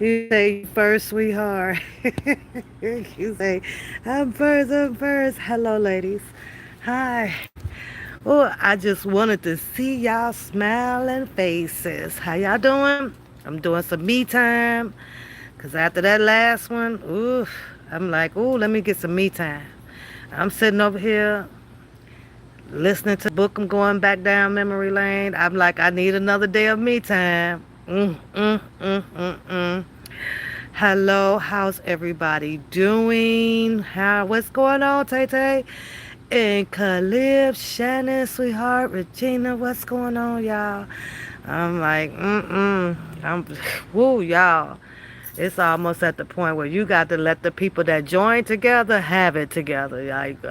You say you first, sweetheart. You say, I'm first, I'm first. Hello, ladies. Hi. Oh, I just wanted to see y'all smiling faces. How y'all doing? I'm doing some me time. Because after that last one, ooh, I'm like, ooh, let me get some me time. I'm sitting over here listening to book. I'm going back down memory lane. I'm like, I need another day of me time. Mm. Hello, how's everybody doing? What's going on, Tay Tay? And Khalib, Shannon, sweetheart, Regina, what's going on, y'all? I'm like, I'm, woo, y'all. It's almost at the point where you got to let the people that join together have it together. Like,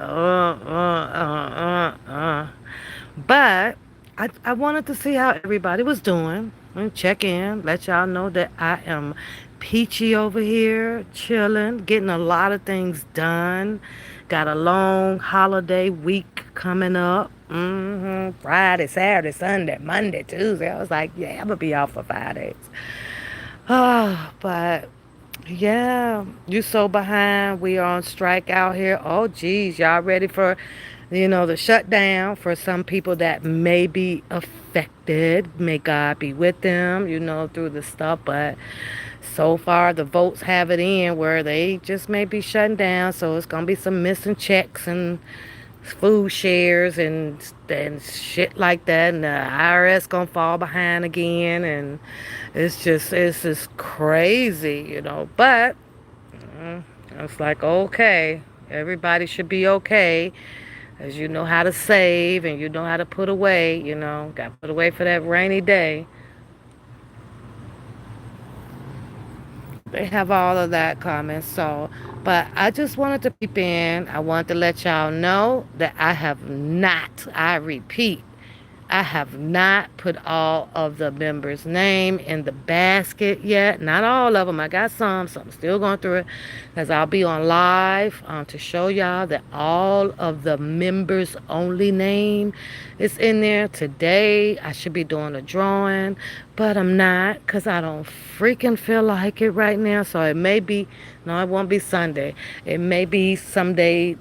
But I wanted to see how everybody was doing and check in, let y'all know that I am peachy over here, chilling, getting a lot of things done. Got a long holiday week coming up. Friday, Saturday, Sunday, Monday, Tuesday. I was like, yeah, I'm gonna be off for 5 days. Oh, but yeah, you so behind. We are on strike out here. Oh, geez, y'all ready for, the shutdown for some people that may be affected. May God be with them, through the stuff. But so far, the votes have it in where they just may be shutting down. So it's gonna be some missing checks and food shares and shit like that, and the IRS gonna fall behind again, and it's just crazy, But it's like, okay, everybody should be okay, as you know how to save and you know how to put away, got to put away for that rainy day. They have all of that coming. So, but I just wanted to peep in. I wanted to let y'all know that I have not, I repeat, I have not put all of the members' name in the basket yet. Not all of them. I got some, so I'm still going through it because I'll be on live to show y'all that all of the members only name is in there. Today, I should be doing a drawing, but I'm not because I don't freaking feel like it right now. So it may be, no, it won't be Sunday. It may be someday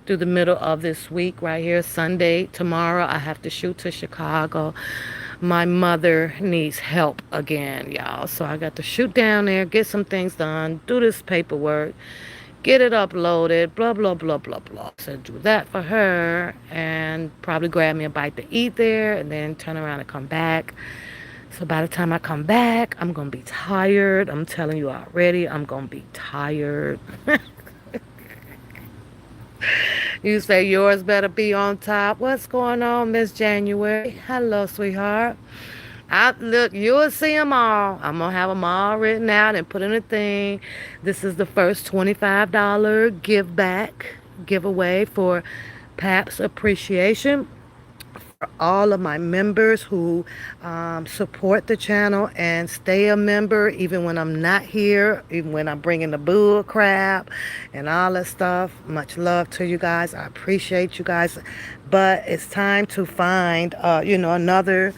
through the middle of this week right here. Sunday, tomorrow, I have to shoot to Chicago. My mother needs help again, y'all. So I got to shoot down there, get some things done, do this paperwork, get it uploaded, blah, blah, blah, blah, blah. So do that for her and probably grab me a bite to eat there and then turn around and come back. So by the time I come back, I'm going to be tired. I'm telling you already, I'm going to be tired. You say yours better be on top. What's going on, Miss January? Hello, sweetheart. Look, you'll see them all. I'm gonna have them all written out and put in a thing. This is the first $25 give back giveaway for PAPS appreciation for all of my members who support the channel and stay a member even when I'm not here, even when I'm bringing the bull crap and all that stuff. Much love to you guys. I appreciate you guys. But it's time to find, another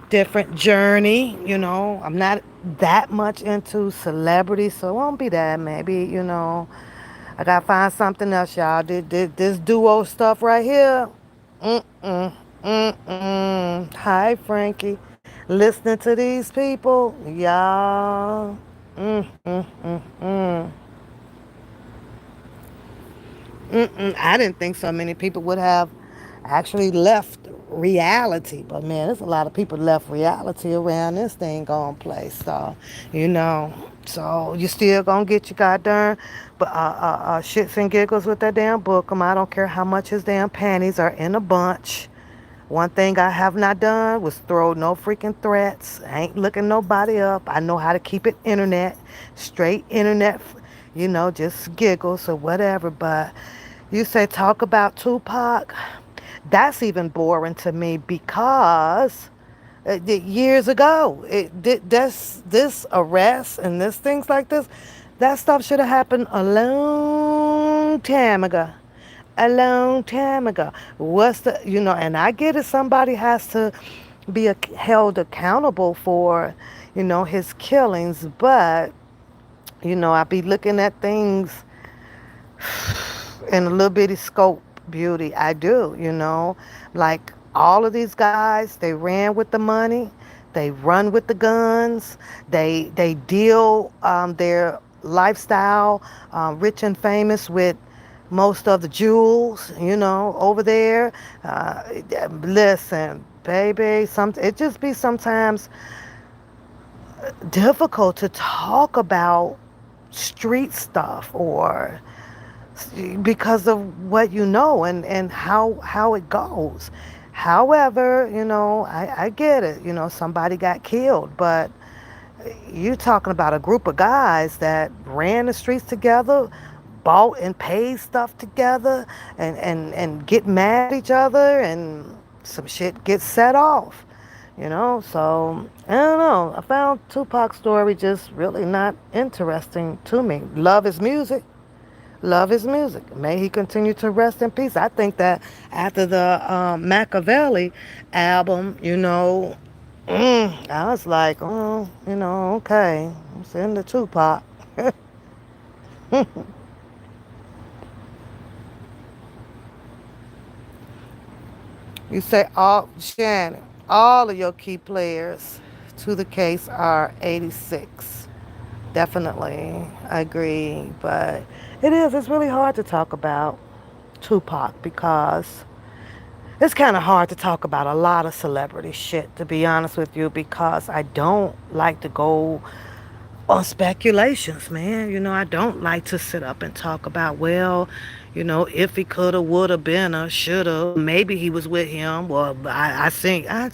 different journey. I'm not that much into celebrity, so it won't be that. Maybe, I gotta find something else, y'all. This duo stuff right here. Mm-mm. Mm-mm. Hi, Frankie. Listening to these people, y'all. Mm-mm. I didn't think so many people would have actually left reality, but man, there's a lot of people left reality around this thing going place. So, you know, so you still gonna get your goddamn, but shits and giggles with that damn book. I don't care how much his damn panties are in a bunch. One thing I have not done was throw no freaking threats. I ain't looking nobody up. I know how to keep it internet, straight internet, just giggles or whatever. But you say talk about Tupac. That's even boring to me because years ago, this arrest and this things like this, that stuff should have happened a long time ago. A long time ago. What's the, and I get it, somebody has to be held accountable for, his killings. But, I be looking at things in a little bitty scope, beauty. I do, like all of these guys, they ran with the money, they run with the guns, they deal their lifestyle, rich and famous with most of the jewels, over there. Uh, Listen, baby, it just be sometimes difficult to talk about street stuff or because of what and how it goes. However, I get it. Somebody got killed, but you talking about a group of guys that ran the streets together, bought and paid stuff together, and get mad at each other, and some shit gets set off. So I don't know. I found Tupac's story just really not interesting to me. Love his music. Love his music. May he continue to rest in peace. I think that after the Machiavelli album, I was like, oh, okay, I'm sending the Tupac. You say all, Shannon, all of your key players to the case are 86. Definitely, I agree. But it's really hard to talk about Tupac because it's kind of hard to talk about a lot of celebrity shit, to be honest with you, because I don't like to go on speculations, man. I don't like to sit up and talk about, well, if he could have, would have been, or should have, maybe he was with him. Well, I think, I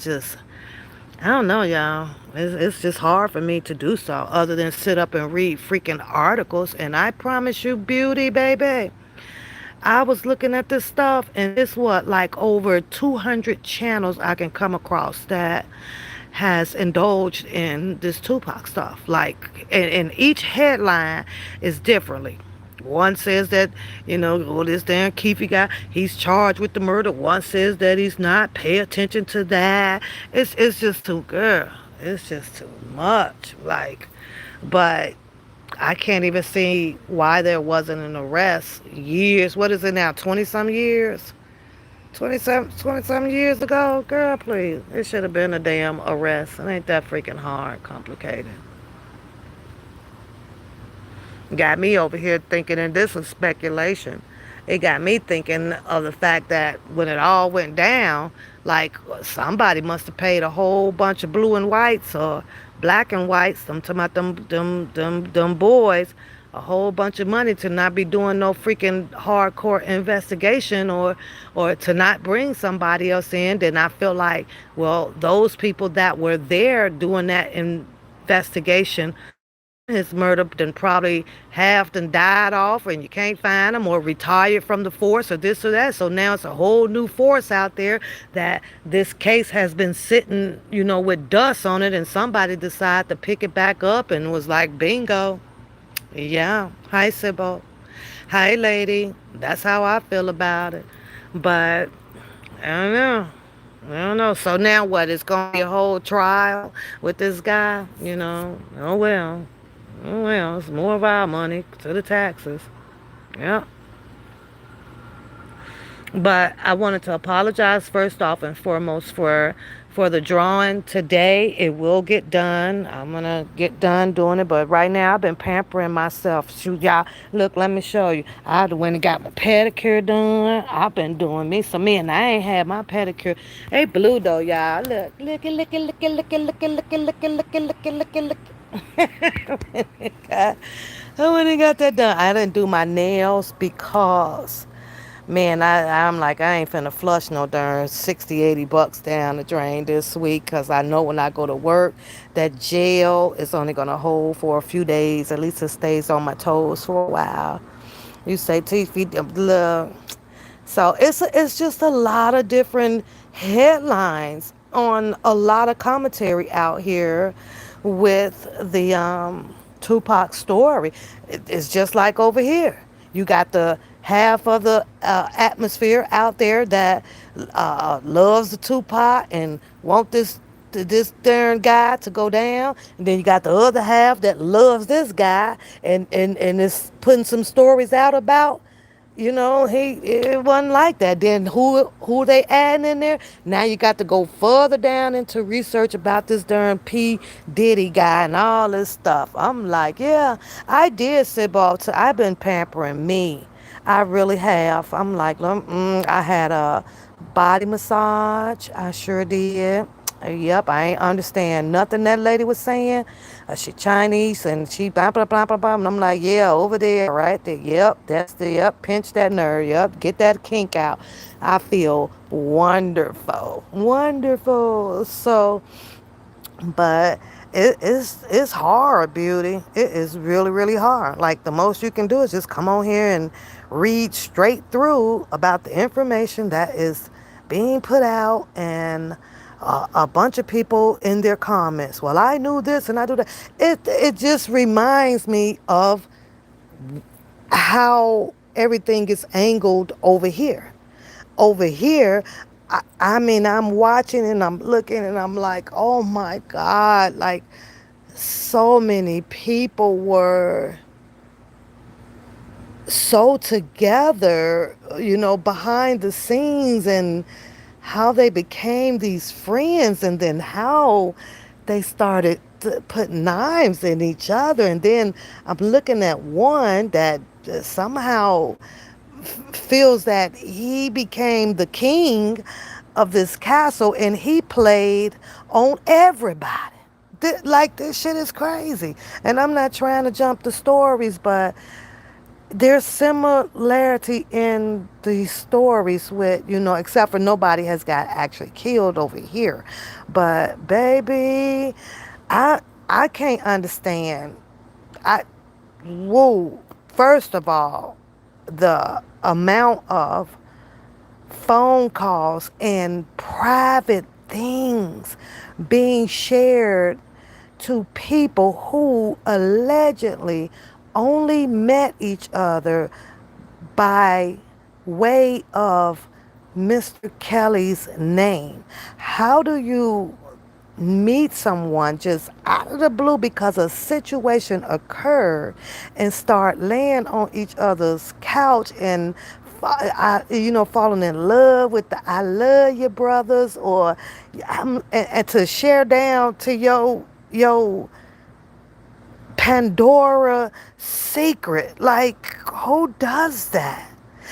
don't know, y'all. It's just hard for me to do so, other than sit up and read freaking articles. And I promise you, beauty, baby. I was looking at this stuff, and it's what, like over 200 channels I can come across that has indulged in this Tupac stuff. Like, and each headline is differently. One says that, well, this damn Keefe guy, he's charged with the murder. One says that he's not. Pay attention to that. It's just too, girl. It's just too much. Like, but I can't even see why there wasn't an arrest years. What is it now? 20 some years? 20 some years ago? Girl, please. It should have been a damn arrest. It ain't that freaking hard, complicated. Got me over here thinking, and this is speculation. It got me thinking of the fact that when it all went down, like somebody must have paid a whole bunch of blue and whites or black and whites. I'm talking about them boys, a whole bunch of money to not be doing no freaking hardcore investigation or to not bring somebody else in. Then I feel like, well, those people that were there doing that investigation his murder, then probably half then died off and you can't find them or retired from the force or this or that. So now it's a whole new force out there that this case has been sitting, with dust on it, and somebody decided to pick it back up and was like, bingo. Yeah. Hi, Sybil. Hi, lady. That's how I feel about it. But I don't know. I don't know. So now what? It's going to be a whole trial with this guy, Oh, well. Oh, well, it's more of our money to the taxes. Yeah. But I wanted to apologize first off and foremost for the drawing today. It will get done. I'm gonna get done doing it, but right now I've been pampering myself. Shoot, y'all, look, let me show you. I went and got my pedicure done. I've been doing me some men. I ain't had my pedicure. Hey, blue though, y'all. Look, look, look, look, look, look, look, look, look, look, look, look, look. I went and got that done. I didn't do my nails because man, I'm like, I ain't finna flush no darn 60, $80 down the drain this week because I know when I go to work, that gel is only going to hold for a few days. At least it stays on my toes for a while. You say teeth, feet, look. So it's just a lot of different headlines on a lot of commentary out here with the Tupac story. It's just like over here. You got the half of the atmosphere out there that loves the Tupac and want this darn guy to go down, and then you got the other half that loves this guy, and is putting some stories out about. It wasn't like that. Then who they adding in there? Now you got to go further down into research about this darn P Diddy guy and all this stuff. I'm like, yeah, I did sit off. I've been pampering me. I really have. I'm like, I had a body massage. I sure did. Yep, I ain't understand nothing that lady was saying. She Chinese and she blah blah blah blah blah. And I'm like, yeah, over there, right there. Yep, that's the yep. Pinch that nerve. Yep, get that kink out. I feel wonderful, wonderful. So, but it's hard, beauty. It is really really hard. Like the most you can do is just come on here and read straight through about the information that is being put out, and a bunch of people in their comments. Well, I knew this and I do that. It just reminds me of how everything is angled over here. Over here, I mean, I'm watching and I'm looking and I'm like, oh my God, like so many people were so together, behind the scenes, and how they became these friends, and then how they started to put knives in each other. And then I'm looking at one that somehow feels that he became the king of this castle and he played on everybody. Like, this shit is crazy. And I'm not trying to jump the stories, but there's similarity in the stories with, except for nobody has got actually killed over here. But baby, I I can't understand. I whoa. First of all, the amount of phone calls and private things being shared to people who allegedly only met each other by way of Mr. Kelly's name. How do you meet someone just out of the blue because a situation occurred and start laying on each other's couch and falling in love with the I love you brothers, or and to share down to your Pandora secret? Like, who does that?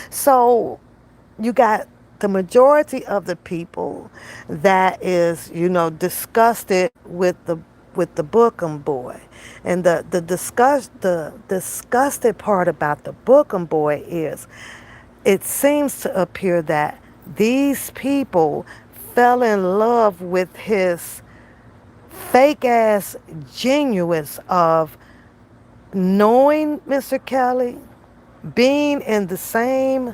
So you got the majority of the people that is, disgusted with the Bookham boy. And the disgusted part about the Bookham boy is it seems to appear that these people fell in love with his fake ass genuines of knowing Mr. Kelly, being in the same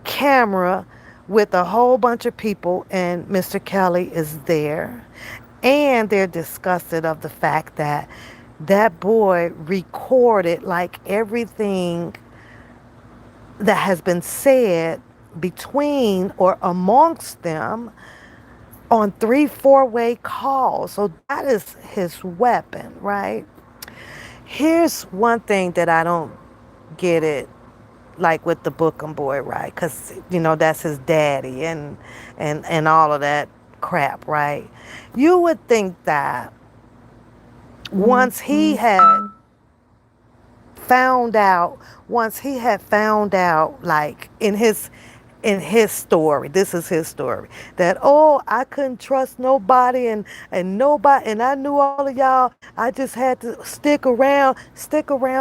camera with a whole bunch of people, and Mr. Kelly is there. And they're disgusted of the fact that that boy recorded like everything that has been said between or amongst them on 3-4-way calls. So that is his weapon, right? Here's one thing that I don't get it, like with the Bookham boy, right? Because that's his daddy and all of that crap, right? You would think that once he had found out, like in his story, this is his story, that, oh, I couldn't trust nobody, and nobody, and I knew all of y'all, I just had to stick around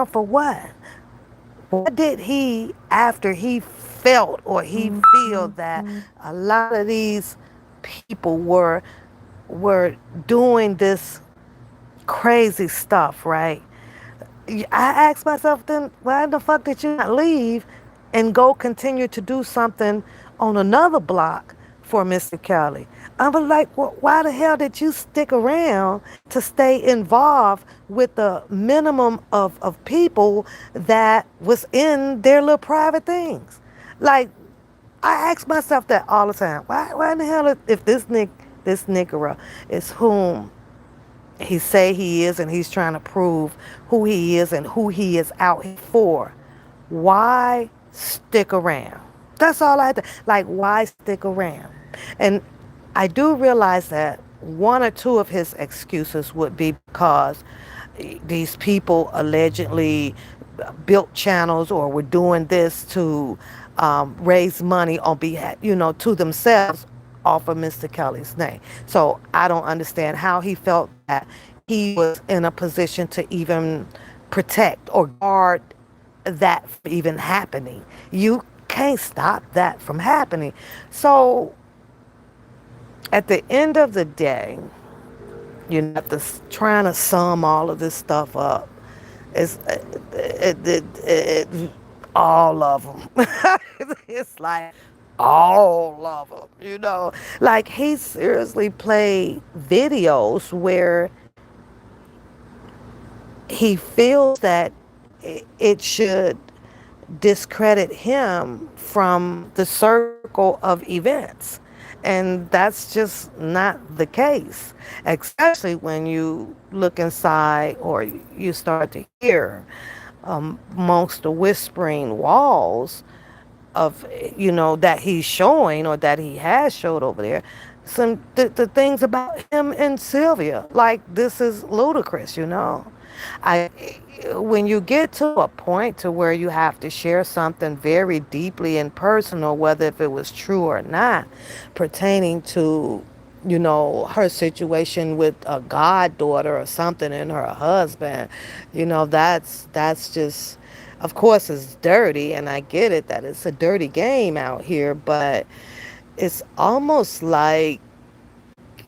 for what? What did he, after he felt or he feel that a lot of these people were doing this crazy stuff, right? I asked myself, then why the fuck did you not leave and go continue to do something on another block for Mr. Kelly? I was like, well, why the hell did you stick around to stay involved with the minimum of people that was in their little private things? Like, I ask myself that all the time. Why in the hell, if this nigga this nigger is whom he say he is, and he's trying to prove who he is and who he is out here for. Why stick around? That's all I had to, like, why stick around? And I do realize that one or two of his excuses would be because these people allegedly built channels or were doing this to raise money on behalf, to themselves off of Mr. Kelly's name. So I don't understand how he felt that he was in a position to even protect or guard that from even happening. You can't stop that from happening. So at the end of the day, after trying to sum all of this stuff up, it's all of them. It's like all of them, Like he seriously played videos where he feels that it should discredit him from the circle of events. And that's just not the case, especially when you look inside or you start to hear amongst the whispering walls of that he's showing or that he has showed over there the things about him and Sylvia. Like, this is ludicrous. I When you get to a point to where you have to share something very deeply and personal, whether if it was true or not, pertaining to her situation with a goddaughter or something and her husband, that's just, of course, it's dirty, and I get it that it's a dirty game out here, but it's almost like,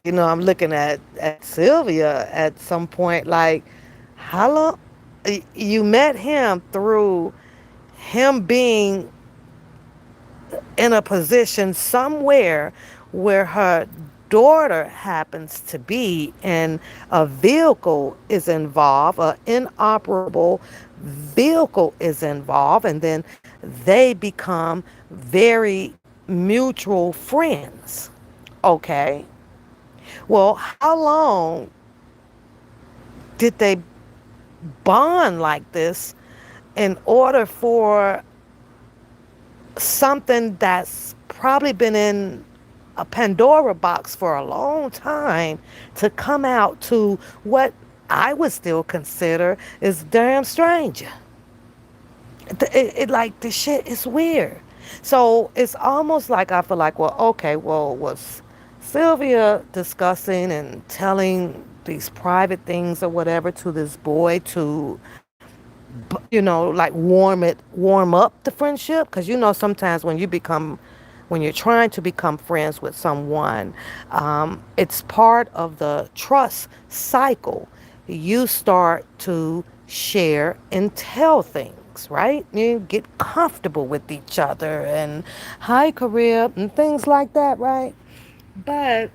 I'm looking at Sylvia at some point, like, how long you met him through him being in a position somewhere where her daughter happens to be, and a vehicle is involved, an inoperable vehicle is involved, and then they become very mutual friends. Okay. Well, how long did they bond like this in order for something that's probably been in a Pandora box for a long time to come out to what I would still consider is damn strange? Like, the shit is weird. So it's almost like I feel like, well, okay, well, was Sylvia discussing and telling these private things or whatever to this boy to, like, warm up the friendship? Because sometimes when you're trying to become friends with someone, it's part of the trust cycle. You start to share and tell things, right? You get comfortable with each other and hi, career, and things like that, right? But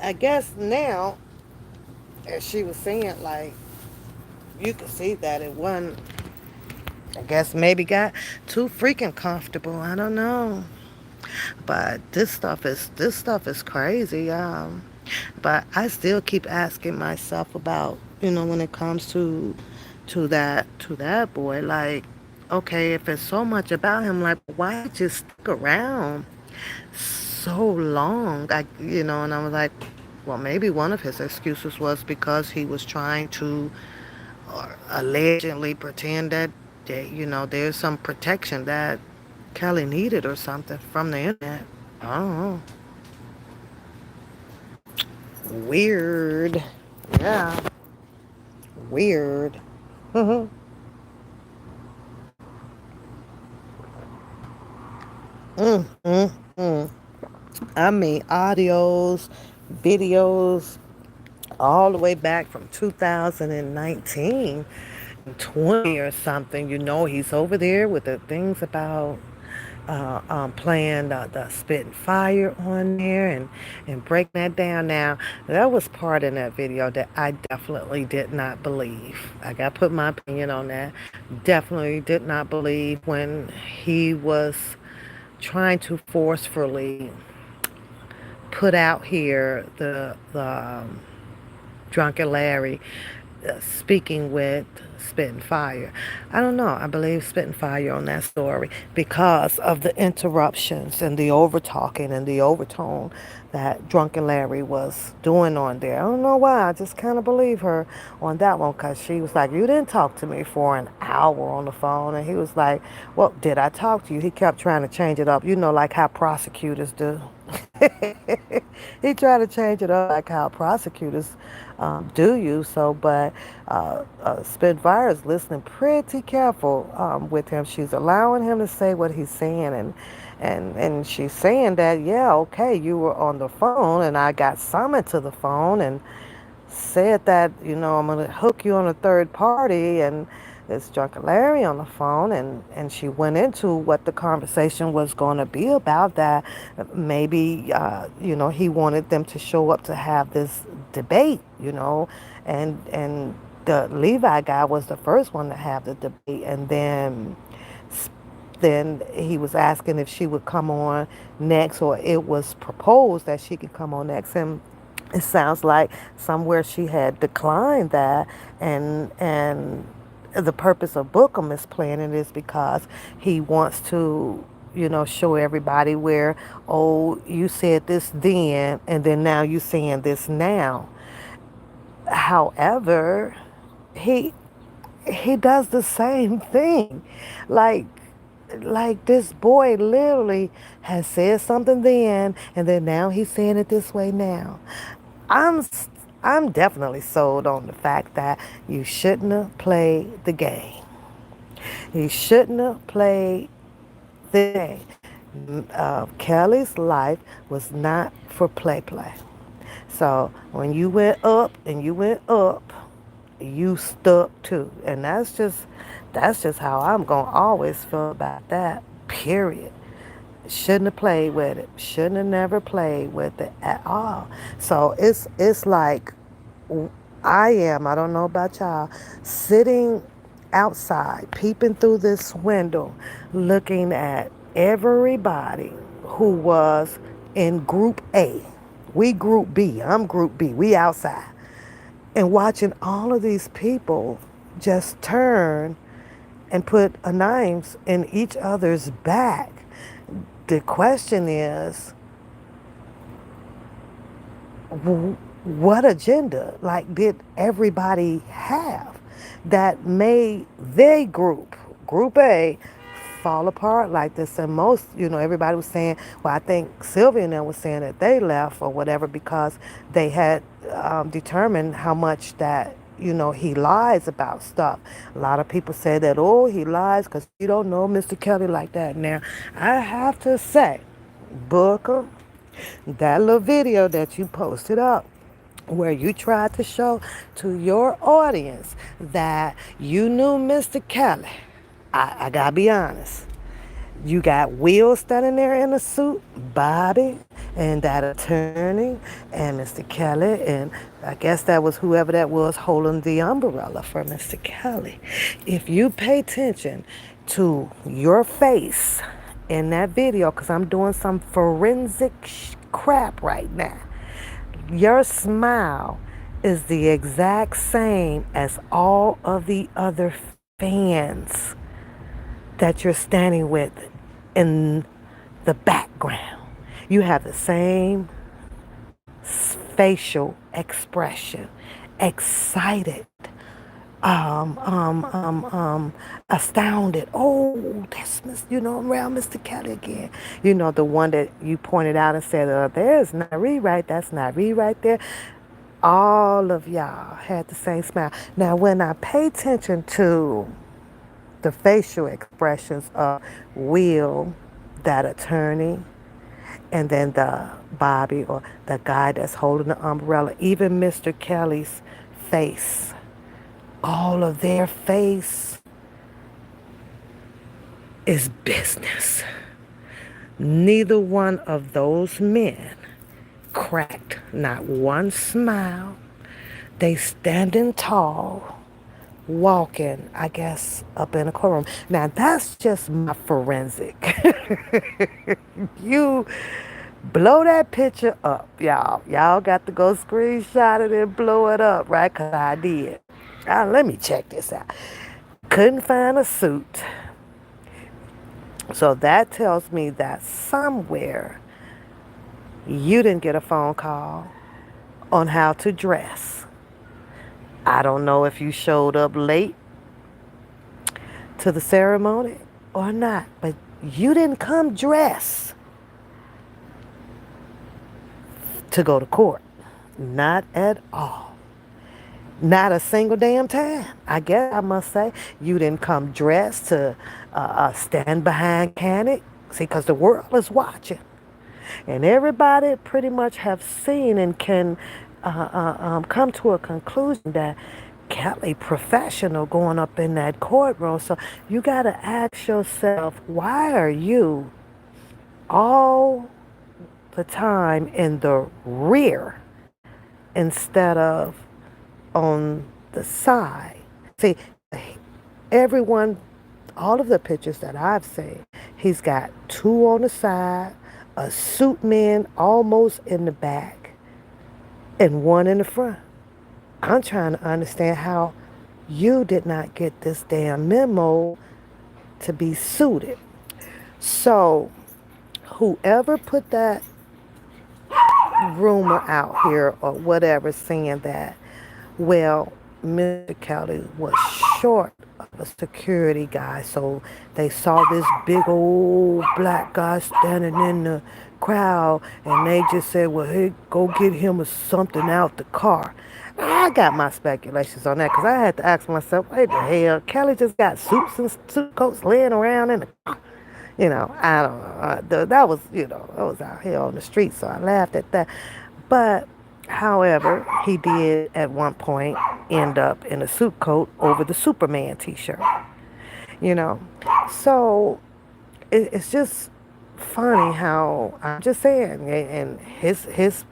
I guess now, as she was saying, like, you could see that it wasn't, I guess maybe got too freaking comfortable. I don't know. But this stuff is crazy. But I still keep asking myself about, when it comes to that boy, like, okay, if it's so much about him, like, why just stick around so long? And I was like, well, maybe one of his excuses was because he was trying to, or allegedly pretend that there's some protection that Kelly needed or something from the internet. I don't know. Weird. Yeah. Weird. mm, mm. I mean, audios, videos, all the way back from 2019, 20 or something. He's over there with the things about playing the spitting fire on there and breaking that down. Now, that was part in that video that I definitely did not believe. I got to put my opinion on that. Definitely did not believe when he was trying to forcefully put out here Drunken Larry speaking with Spitting Fire. I don't know. I believe Spitting Fire on that story because of the interruptions and the over talking and the overtone that Drunken Larry was doing on there. I don't know why. I just kind of believe her on that one because she was like, "You didn't talk to me for an hour on the phone." And he was like, "Well, did I talk to you?" He kept trying to change it up, like how prosecutors do. He tried to change it up like how prosecutors do you so, but Spitfire is listening pretty careful with him. She's allowing him to say what he's saying, and she's saying that, yeah, okay, you were on the phone, and I got summoned to the phone, and said that, I'm going to hook you on a third party, and it's Drunken Larry on the phone, and she went into what the conversation was going to be about, that maybe, he wanted them to show up to have this debate, and the Levi guy was the first one to have the debate, and then he was asking if she would come on next, or it was proposed that she could come on next, and it sounds like somewhere she had declined that, and the purpose of Bookham is planning is because he wants to, show everybody where, oh, you said this then, and then now you saying this now. However, he he does the same thing. Like this boy literally has said something then, and then now he's saying it this way now. I'm I'm definitely sold on the fact that you shouldn't have played the game. You shouldn't have played the game. Kelly's life was not for play. So when you went up and you went up, you stuck too. And that's just how I'm gonna always feel about that. Period. Shouldn't have played with it. Shouldn't have never played with it at all. So it's like I don't know about y'all, sitting outside, peeping through this window, looking at everybody who was in Group A. We Group B. I'm Group B. We outside. And watching all of these people just turn and put a knives in each other's back. The question is, what agenda, like, did everybody have that made their Group A, fall apart like this? And most, everybody was saying, well, I think Sylvia and them was saying that they left or whatever because they had determined how much that, he lies about stuff. A lot of people say that, oh, he lies because you don't know Mr. Kelly like that. Now, I have to say, Booker, that little video that you posted up where you tried to show to your audience that you knew Mr. Kelly, I gotta be honest. You got Will standing there in a suit, Bobby, and that attorney, and Mr. Kelly, and I guess that was whoever that was holding the umbrella for Mr. Kelly. If you pay attention to your face in that video, because I'm doing some forensic crap right now, your smile is the exact same as all of the other fans that you're standing with in the background. You have the same facial expression, excited, astounded. Oh, that's around Mr. Kelly again. The one that you pointed out and said, there's not Ree right. That's not Ree right there. All of y'all had the same smile. Now, when I pay attention to the facial expressions of Will, that attorney, and then the Bobby or the guy that's holding the umbrella, even Mr. Kelly's face, all of their face is business. Neither one of those men cracked not one smile. They standing tall, walking, I guess, up in a courtroom. Now, that's just my forensic. You Blow that picture up, y'all. Y'all got to go screenshot it and blow it up, right? Because I did. Let me check this out. Couldn't find a suit. So that tells me that somewhere you didn't get a phone call on how to dress. I don't know if you showed up late to the ceremony or not, but you didn't come dressed to go to court. Not at all. Not a single damn time. I guess I must say you didn't come dressed to stand behind Canic. See, because the world is watching. And everybody pretty much have seen and can come to a conclusion that Kelly professional going up in that courtroom. So you got to ask yourself, why are you all the time in the rear instead of on the side? See, everyone, all of the pictures that I've seen, he's got two on the side, a suit man almost in the back, and one in the front. I'm trying to understand how you did not get this damn memo to be suited. So, whoever put that rumor out here or whatever saying that, well, Mr. Kelly was short of a security guy, so they saw this big old black guy standing in the crowd, and they just said, well, hey, go get him something out the car. I got my speculations on that because I had to ask myself, wait the hell, Kelly just got suits and suit coats laying around in the car. I don't know. That was, that was out here on the street, so I laughed at that. But, however, he did at one point end up in a suit coat over the Superman t-shirt, you know. So, it's just funny how, I'm just saying, and his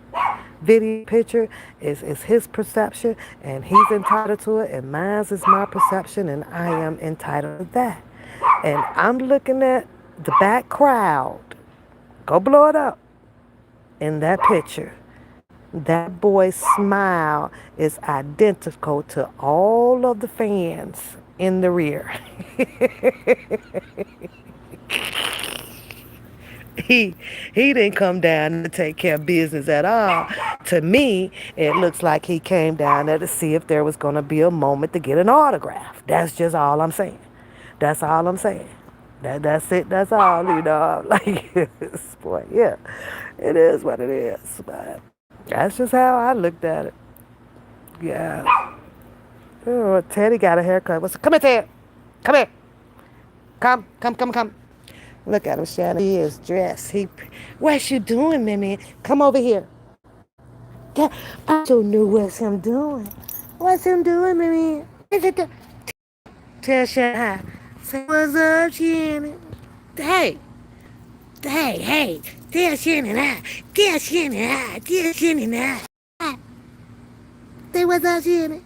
video picture is his perception, and he's entitled to it, and mine is my perception, and I am entitled to that. And I'm looking at the back crowd. Go blow it up. In that picture, that boy's smile is identical to all of the fans in the rear. he he didn't come down to take care of business at all. To me, it looks like he came down there to see if there was going to be a moment to get an autograph. That's just all I'm saying. That's all I'm saying. That's it. That's all, Like, boy, yeah, it is what it is. But that's just how I looked at it. Yeah. Oh, Teddy got a haircut. Come here, Ted. Come here. Come. Look at him, Shannon. He is dressed. What's you doing, Mimi? Come over here. Yeah, I don't know what's him doing. What's him doing, Mimi? Tell Shannon hi. Say what's up, Shannon. Hey. Hey. Tell Shannon hi. Tell Shannon hi. Tell Shannon hi. Hi. Say what's up, Shannon.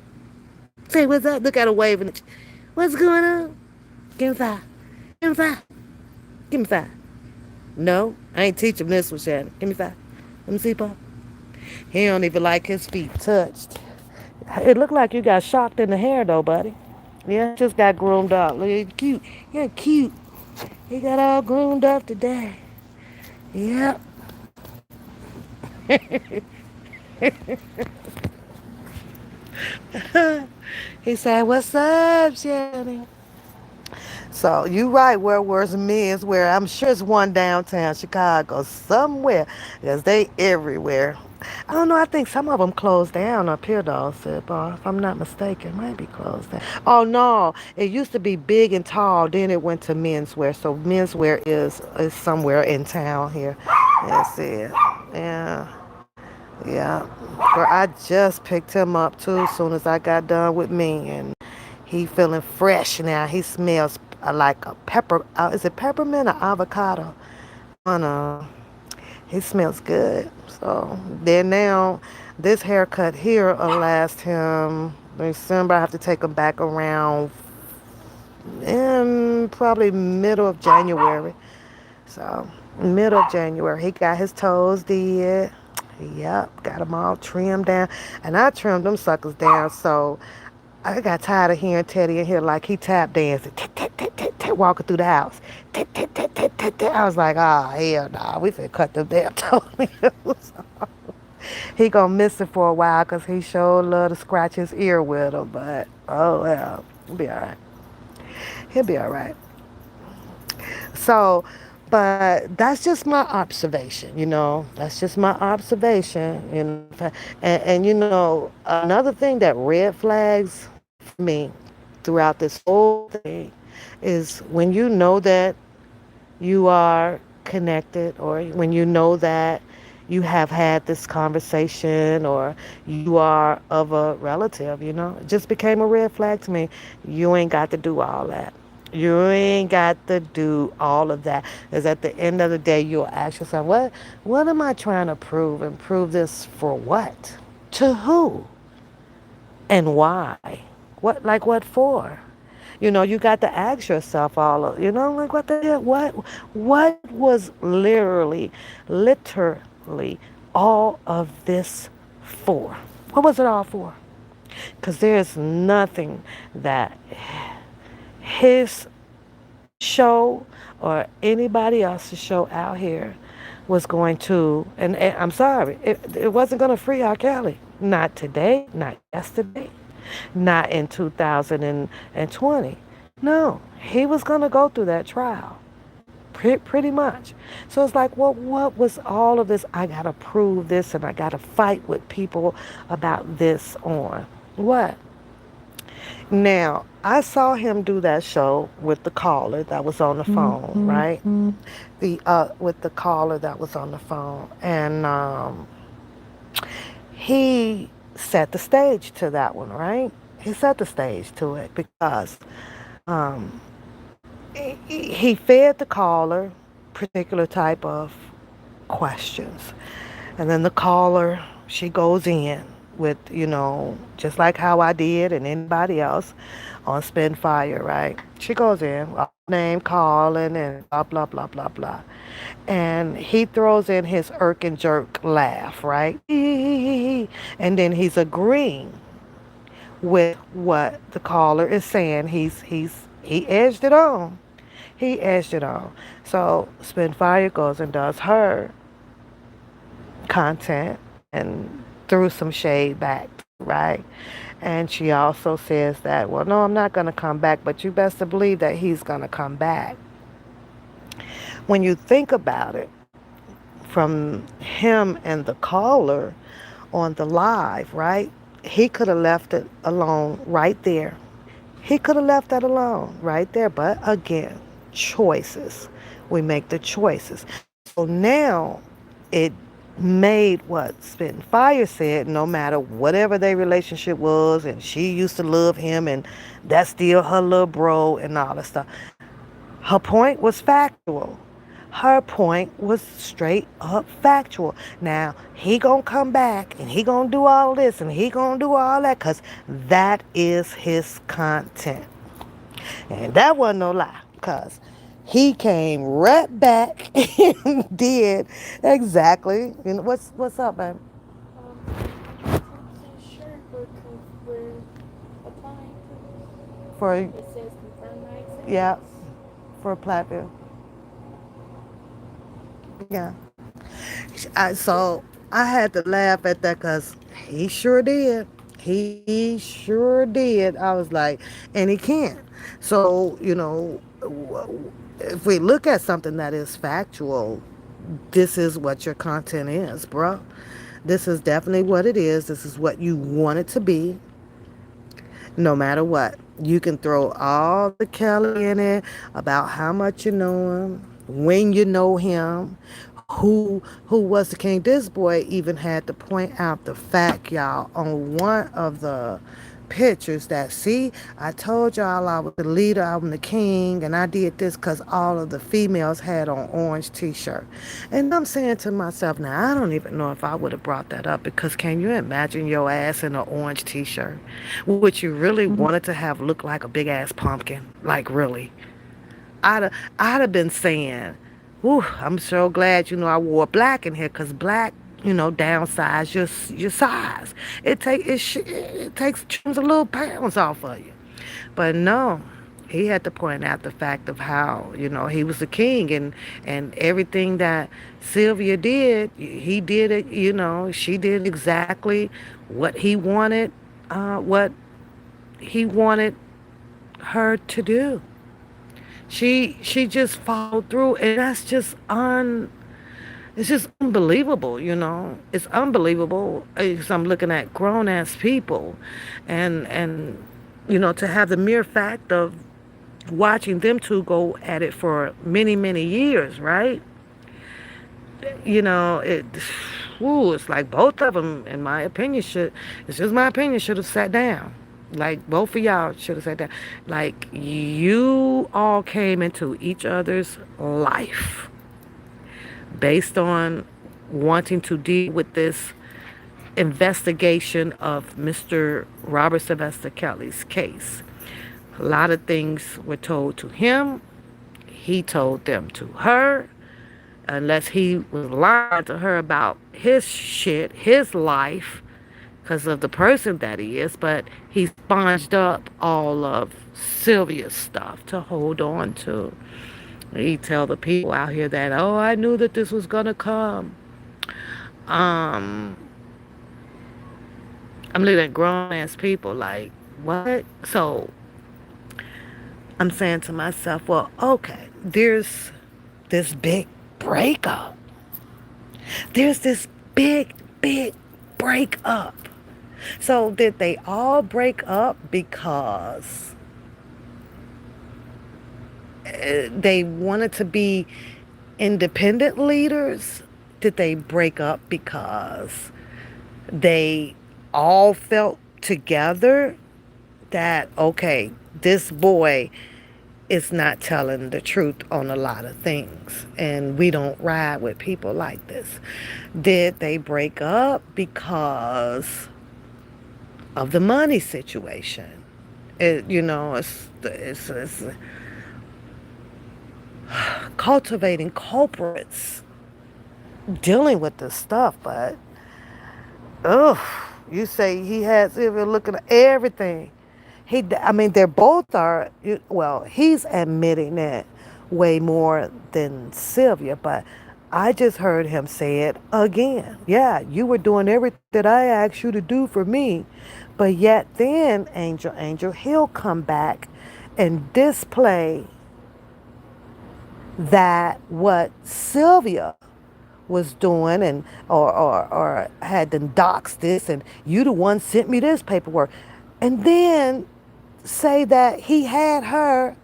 Say what's up. Look at her waving. What's going on? Give me five. Give me five. Give me five. No, I ain't teach him this one, Shannon. Give me five. Let me see, Pop. He don't even like his feet touched. It looked like you got shocked in the hair, though, buddy. Yeah, just got groomed up. Look, you're cute. You're cute. He got all groomed up today. Yep. He said, what's up, Shannon? So you right, where was me is where I'm sure it's one downtown Chicago somewhere because they everywhere. I don't know. I think some of them closed down up here, though. So, if I'm not mistaken, might be closed down. Oh no, it used to be big and tall. Then it went to menswear. So menswear is somewhere in town here. That's it. Yeah. Yeah. Girl, I just picked him up too as soon as I got done with me, and he feeling fresh now. He smells like a pepper. Is it peppermint or avocado? Oh no, he smells good. So then now, this haircut here will last him December. I have to take him back around in probably middle of January. So Middle of January. He got his toes did. Yep, got them all trimmed down. And I trimmed them suckers down. So I got tired of hearing Teddy in here like he tap dancing, walking through the house. I was like, oh, hell nah, we finna cut them damn toenails. He gonna miss it for a while because he sure love to scratch his ear with them. But, oh, well, he'll be all right. He'll be all right. So, but that's just my observation, That's just my observation. And another thing that red flags for me throughout this whole thing is when you know that you are connected, or when you know that you have had this conversation, or you are of a relative, it just became a red flag to me. You ain't got to do all that. You ain't got to do all of that. Because at the end of the day, you'll ask yourself, what am I trying to prove? And prove this for what? To who? And why? What for? You got to ask yourself all of, like what the hell, what was literally all of this for? What was it all for? Because there's nothing that his show or anybody else's show out here was going to, and I'm sorry, it wasn't going to free R. Kelly. Not today, not yesterday, not in 2020. No, he was going to go through that trial. Pretty much. So it's like, well, what was all of this? I got to prove this and I got to fight with people about this on. What? Now, I saw him do that show with the caller that was on the phone, right? The with the caller that was on the phone, and he set the stage to that one, right? He set the stage to it because um, he fed the caller particular type of questions. And then the caller, she goes in with, just like how I did and anybody else on Spin Fire, right? She goes in, name calling and blah, blah, blah, blah, blah. And he throws in his irk and jerk laugh, right? And then he's agreeing with what the caller is saying. He edged it on. He edged it on. So Spin Fire goes and does her content and threw some shade back, right? And she also says that, well, no, I'm not going to come back, but you best to believe that he's going to come back. When you think about it, from him and the caller on the live, right? He could have left it alone right there. He could have left that alone right there. But again, choices. We make the choices. So now it made what Spitting Fire said, no matter whatever their relationship was, and she used to love him, and that's still her little bro, and all that stuff. Her point was factual. Her point was straight up factual. Now, he gonna come back, and he gonna do all this, and he gonna do all that, because that is his content. And that wasn't no lie, because he came right back and did exactly. What's up, baby? I'm 100% sure we're applying for this. For It says confirm my yeah, acceptance. for Platteville. Yeah. So I had to laugh at that because he sure did. He sure did. I was like, and he can't. So, if we look at something that is factual, this is what your content is, bro. This is definitely what it is. This is what you want it to be, no matter what. You can throw all the Kelly in it about how much you know him, when you know him, who was the king. This boy even had to point out the fact, y'all, on one of the pictures that, see, I told y'all I was the leader, I'm the king, and I did this because all of the females had on orange t-shirt. And I'm saying to myself, now I don't even know if I would have brought that up, because can you imagine your ass in an orange t-shirt, which you really wanted to have look like a big ass pumpkin, like really? I'd have been saying, Whew, I'm so glad, I wore black in here because black, downsize your size. It takes trims a little pounds off of you. But no, he had to point out the fact of how, he was the king, and everything that Sylvia did, he did it, she did exactly what he wanted, what he wanted her to do. She just followed through, and that's just it's just unbelievable, It's unbelievable because I'm looking at grown ass people, and to have the mere fact of watching them two go at it for many many years, right? It. Ooh, it's like both of them, in my opinion, should. It's just my opinion. Should have sat down. Like both of y'all should have sat down. Like you all came into each other's life based on wanting to deal with this investigation of Mr. Robert Sylvester Kelly's case. A lot of things were told to him. He told them to her, unless he was lying to her about his shit, his life, because of the person that he is. But he sponged up all of Sylvia's stuff to hold on to. He tell the people out here that, oh, I knew that this was gonna come. Um, I'm looking at grown ass people like, what? So I'm saying to myself, well, okay, there's this big breakup. There's this big breakup. So did they all break up because they wanted to be independent leaders? Did they break up because they all felt together that, okay, this boy is not telling the truth on a lot of things, and we don't ride with people like this? Did they break up because of the money situation? It's cultivating culprits dealing with this stuff, but ugh, you say he has, if you're looking at everything, I mean, they're both are, well, he's admitting it way more than Sylvia, but I just heard him say it again. Yeah, you were doing everything that I asked you to do for me, but yet then, Angel, he'll come back and display that what Sylvia was doing, and or had them docs this, and you the one sent me this paperwork, and then say that he had her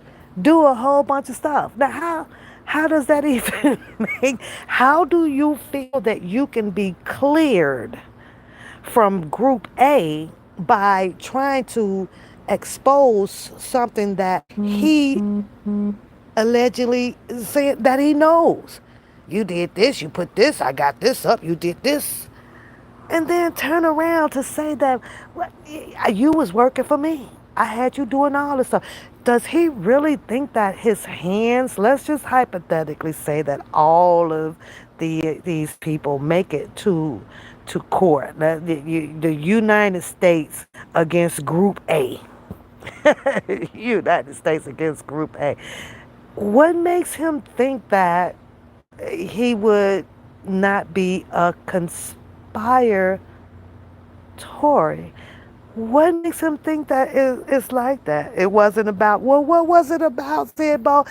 do a whole bunch of stuff. Now how does that even make, how do you feel that you can be cleared from group A by trying to expose something that he allegedly said that he knows? You did this, you put this, I got this up, you did this. And then turn around to say that, well, you was working for me. I had you doing all this stuff. Does he really think that his hands, let's just hypothetically say that all of these people make it to court, the United States against Group A. United States against Group A. What makes him think that he would not be a conspirator? What makes him think that it's like that? It wasn't about, well, what was it about, Sidbo?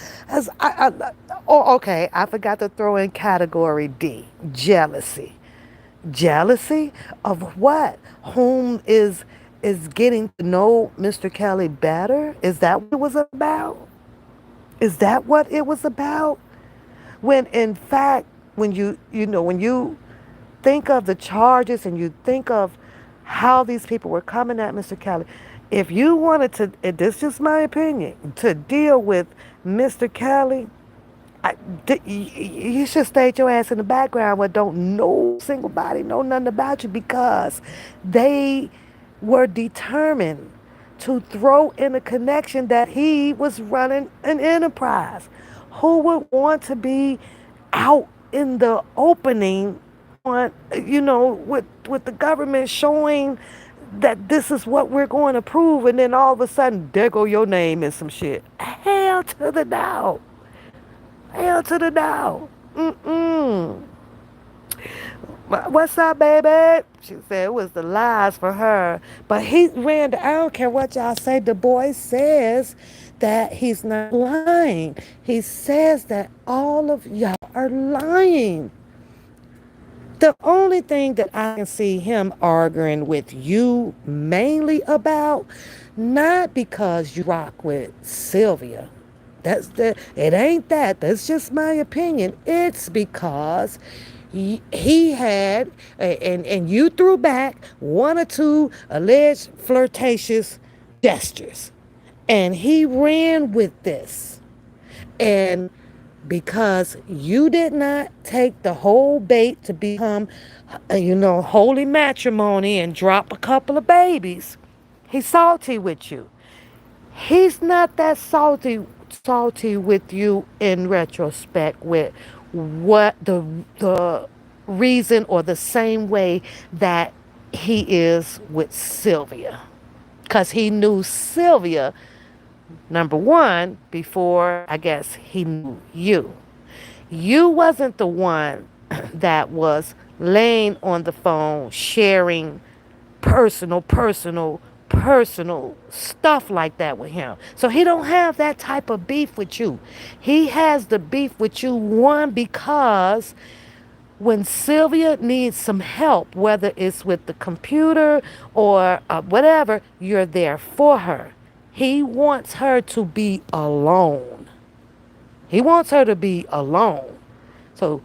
Oh, okay, I forgot to throw in category D, jealousy. Jealousy of what? Whom is getting to know Mr. Kelly better? Is that what it was about? Is that what it was about? When in fact, when you think of the charges and you think of how these people were coming at Mr. Kelly, if you wanted to, this is just my opinion, to deal with Mr. Kelly, you should stay your ass in the background where don't no single body know nothing about you, because they were determined to throw in a connection that he was running an enterprise. Who would want to be out in the opening on, with the government showing that this is what we're going to prove, and then all of a sudden there go your name and some shit. Hell to the no. Hell to the no. Mm-mm. What's up, baby? She said it was the lies for her. But I don't care what y'all say. The boy says that he's not lying. He says that all of y'all are lying. The only thing that I can see him arguing with you mainly about, not because you rock with Sylvia. It ain't that. That's just my opinion. It's because he had, and you threw back one or two alleged flirtatious gestures. And he ran with this. And because you did not take the whole bait to become, holy matrimony and drop a couple of babies, he's salty with you. He's not that salty with you in retrospect with what the reason or the same way that he is with Sylvia. Because he knew Sylvia, number one, before I guess he knew you. You wasn't the one that was laying on the phone sharing personal stuff like that with him. So he don't have that type of beef with you. He has the beef with you, one, because when Sylvia needs some help, whether it's with the computer or whatever, you're there for her. He wants her to be alone. He wants her to be alone. So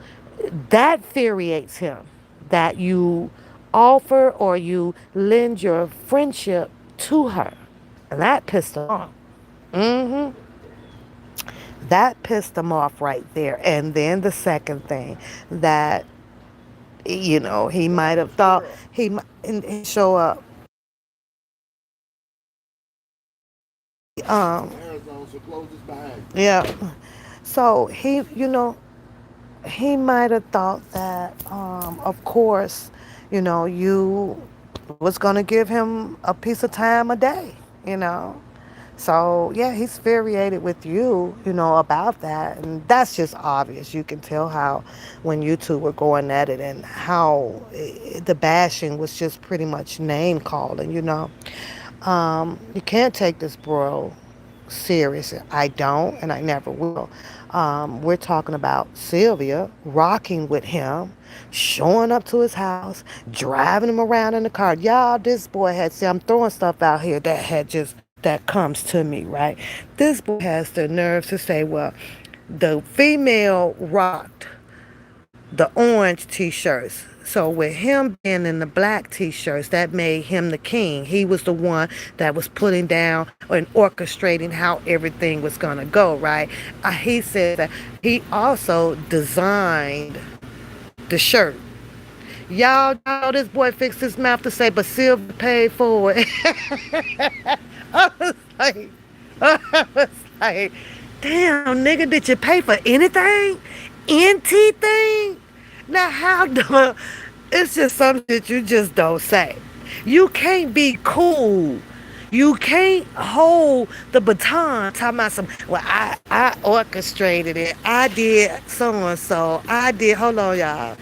that infuriates him, that you offer or you lend your friendship to her. And that pissed him off. hmm That pissed him off right there. And then the second thing that, he might have thought he show up. Yeah. So he might have thought that, of course, you was going to give him a piece of time a day, you know. So, yeah, he's infuriated with you, about that. And that's just obvious. You can tell how when you two were going at it and how the bashing was just pretty much name calling, You can't take this bro serious. I don't, and I never will. We're talking about Sylvia rocking with him, showing up to his house, driving him around in the car. Y'all, this boy had, see, I'm throwing stuff out here that comes to me, right? This boy has the nerve to say, well, the female rocked the orange t-shirts. So with him being in the black t-shirts, that made him the king. He was the one that was putting down and orchestrating how everything was going to go, right? He said that he also designed the shirt. Y'all know this boy fixed his mouth to say, but Silver paid for it. I was like, I was like, damn, nigga, did you pay for anything? Anything? Now, how do it's just some shit you just don't say. You can't be cool. You can't hold the baton talking about some, well, I orchestrated it. I did so and so. I did, hold on, y'all.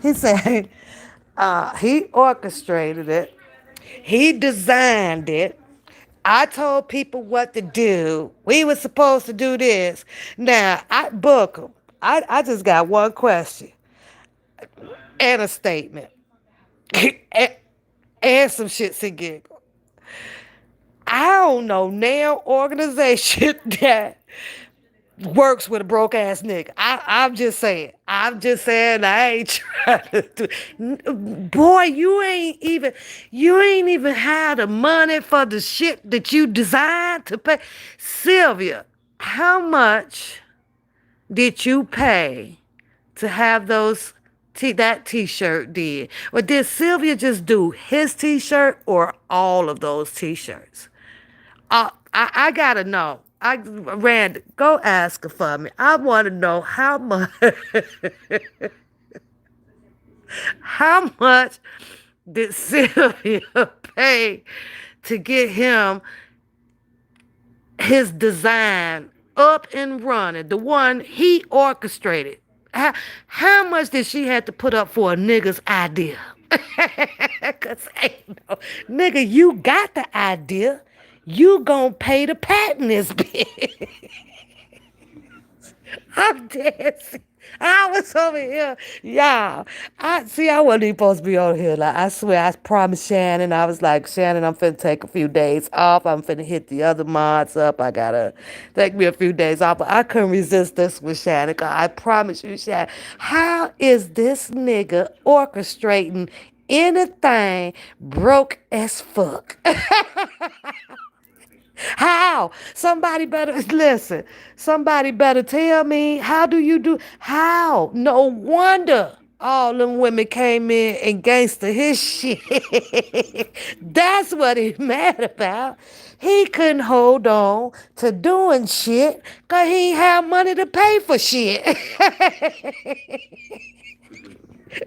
He said, he orchestrated it. He designed it. I told people what to do. We were supposed to do this. Now, I book him. I just got one question and a statement and, and some shits and giggles. I don't know now organization that works with a broke ass nigga. I'm just saying. I'm just saying. I ain't trying to Boy, you ain't even had the money for the shit that you designed to pay. Sylvia, how much did you pay to have those that t-shirt did. Or did Sylvia just do his t-shirt or all of those t-shirts? I gotta know. Randy, go ask her for me. I want to know how much, how much did Sylvia pay to get him his design up and running, the one he orchestrated. How much did she have to put up for a nigga's idea? Cause ain't no nigga, you got the idea. You gonna pay to patent this bitch. I'm dead. I was over here. Y'all. I wasn't even supposed to be on here. Like I swear I promised Shannon. I was like, Shannon, I'm finna take a few days off. I'm finna hit the other mods up. I gotta take me a few days off. But I couldn't resist this with Shannon. 'Cause I promise you, Shannon. How is this nigga orchestrating anything broke as fuck? How? Somebody better listen. Somebody better tell me. How do you do? How? No wonder all them women came in and gangster his shit. That's what he's mad about. He couldn't hold on to doing shit because he ain't have money to pay for shit.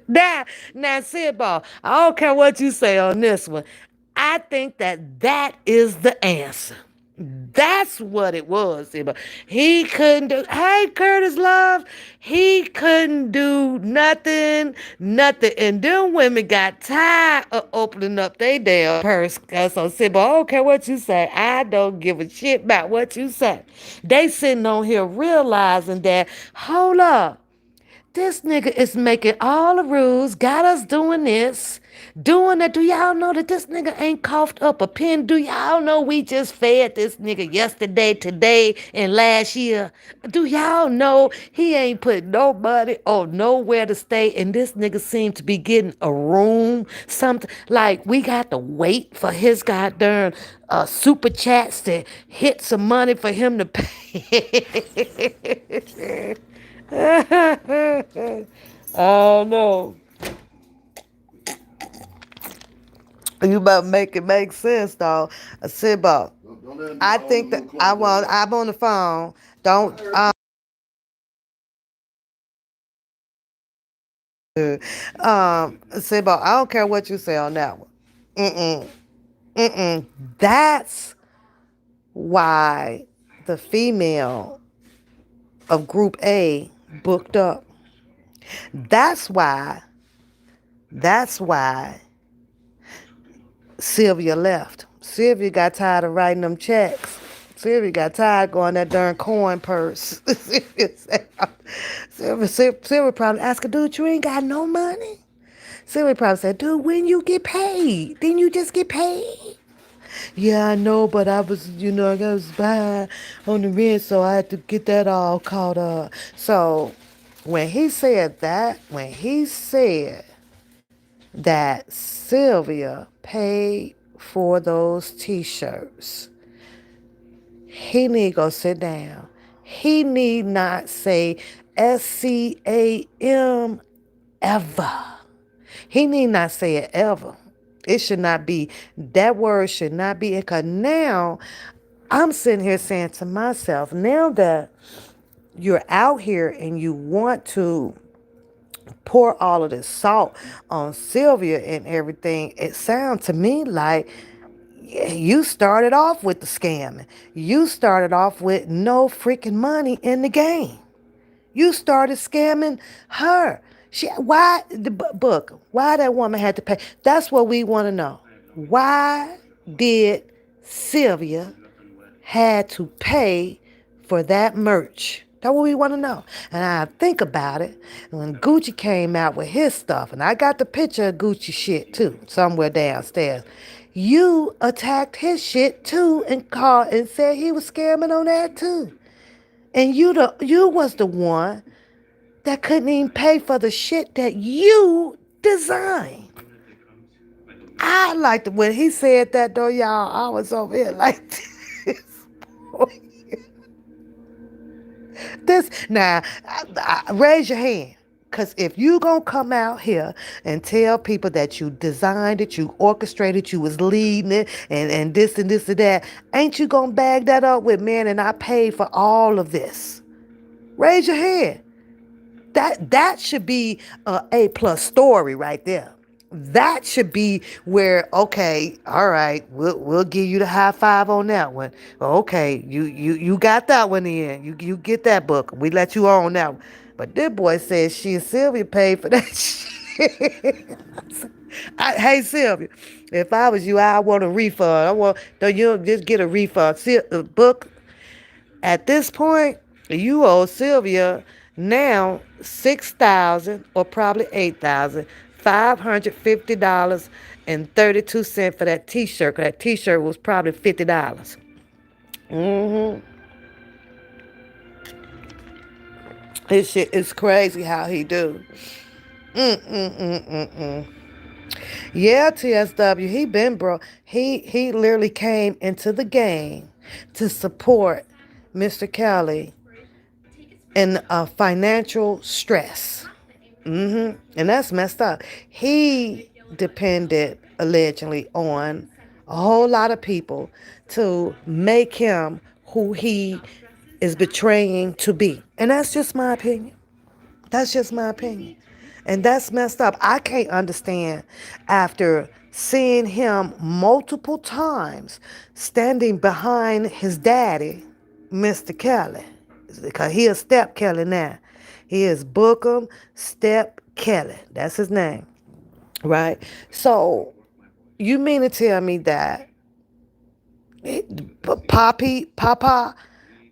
Now, Sidball, I don't care what you say on this one. I think that is the answer. That's what it was. Sidball. He couldn't do. Hey, Curtis Love. He couldn't do nothing, nothing. And them women got tired of opening up their damn purse. So Sidball, I don't care what you say. I don't give a shit about what you say. They sitting on here realizing that. Hold up. This nigga is making all the rules, got us doing this, doing that. Do y'all know that this nigga ain't coughed up a pen? Do y'all know we just fed this nigga yesterday, today, and last year? Do y'all know he ain't put nobody or nowhere to stay? And this nigga seemed to be getting a room, something like we got to wait for his goddamn super chats to hit some money for him to pay. Oh no. You better make it make sense, though. Sibo. I think that I'm on the phone. Don't Sibo, I don't care what you say on that one. Mm-mm. Mm-mm. That's why the female of group A booked up. That's why that's why Sylvia left. Sylvia got tired of writing them checks. Sylvia got tired going that darn coin purse. Sylvia probably asked her, dude, you ain't got no money? Sylvia probably said, dude, when you get paid? Didn't you just get paid? Yeah, I know, but I was, I was behind on the rent, so I had to get that all caught up. So when he said that Sylvia paid for those t-shirts, he need to go sit down. He need not say SCAM ever. He need not say it ever. It should not be, that word should not be, because now I'm sitting here saying to myself, now that you're out here and you want to pour all of this salt on Sylvia and everything, it sounds to me like you started off with the scamming. You started off with no freaking money in the game. You started scamming her. Why the book? Why that woman had to pay? That's what we want to know. Why did Sylvia had to pay for that merch? That's what we want to know. And I think about it when Gucci came out with his stuff, and I got the picture of Gucci shit too, somewhere downstairs. You attacked his shit too and called and said he was scamming on that too. And you was the one that couldn't even pay for the shit that you designed. I liked it when he said that though, y'all. I was over here like this. This now, raise your hand. Because if you going to come out here and tell people that you designed it, you orchestrated, you was leading it, and this and this and that, ain't you going to bag that up with, man, and I paid for all of this? Raise your hand. That should be a A+ story right there. That should be where, okay, all right, we'll give you the high five on that one. Okay, you got that one in. You get that book. We let you on that one. But this boy said she and Sylvia paid for that shit. Hey Sylvia, if I was you, I want a refund. I want, don't you just get a refund? See, book at this point, you owe Sylvia now 6,000 or probably 8,550.32 for that T-shirt. 'Cause that T-shirt was probably $50. Mm-hmm. His shit is crazy how he do. Mm-mm-mm-mm-mm. Yeah, TSW, he been broke. He literally came into the game to support Mr. Kelly in financial stress. And that's messed up. He depended allegedly on a whole lot of people to make him who he is betraying to be. And that's just my opinion. That's just my opinion. And that's messed up. I can't understand after seeing him multiple times standing behind his daddy, Mr. Kelly. Because he is Step Kelly now. He is Bookham Step Kelly. That's his name. Right? So you mean to tell me that Papa,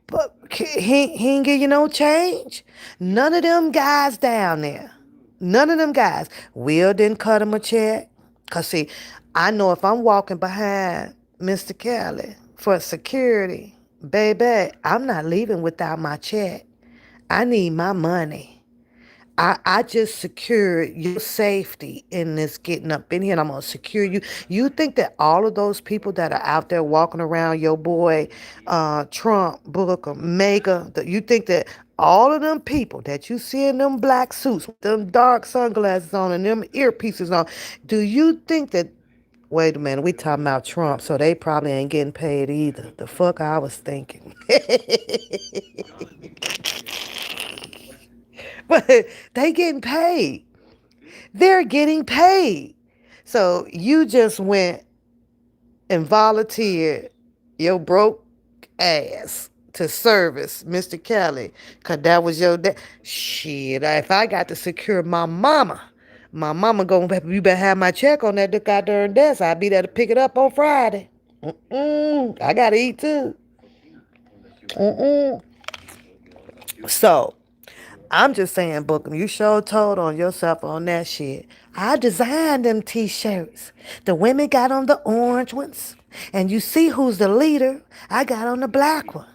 but he ain't give you no change? None of them guys down there. None of them guys. Will didn't cut him a check. Because, see, I know if I'm walking behind Mr. Kelly for security, baby, I'm not leaving without my check. I need my money. I just secured your safety in this getting up in here, and I'm gonna secure you. You think that all of those people that are out there walking around your boy Trump, Booker, Mega, you think that all of them people that you see in them black suits with them dark sunglasses on and them earpieces on, do you think that, wait a minute, we talking about Trump, so they probably ain't getting paid either. The fuck I was thinking. But they getting paid. They're getting paid. So you just went and volunteered your broke ass to service Mr. Kelly, because that was your dad. Shit, if I got to secure my mama gonna, you better have my check on that goddamn desk. I'll be there to pick it up on Friday. I gotta eat too. Mm-mm. So I'm just saying, Bookham, you sure told on yourself on that shit. I designed them t-shirts. The women got on the orange ones. And you see who's the leader. I got on the black one.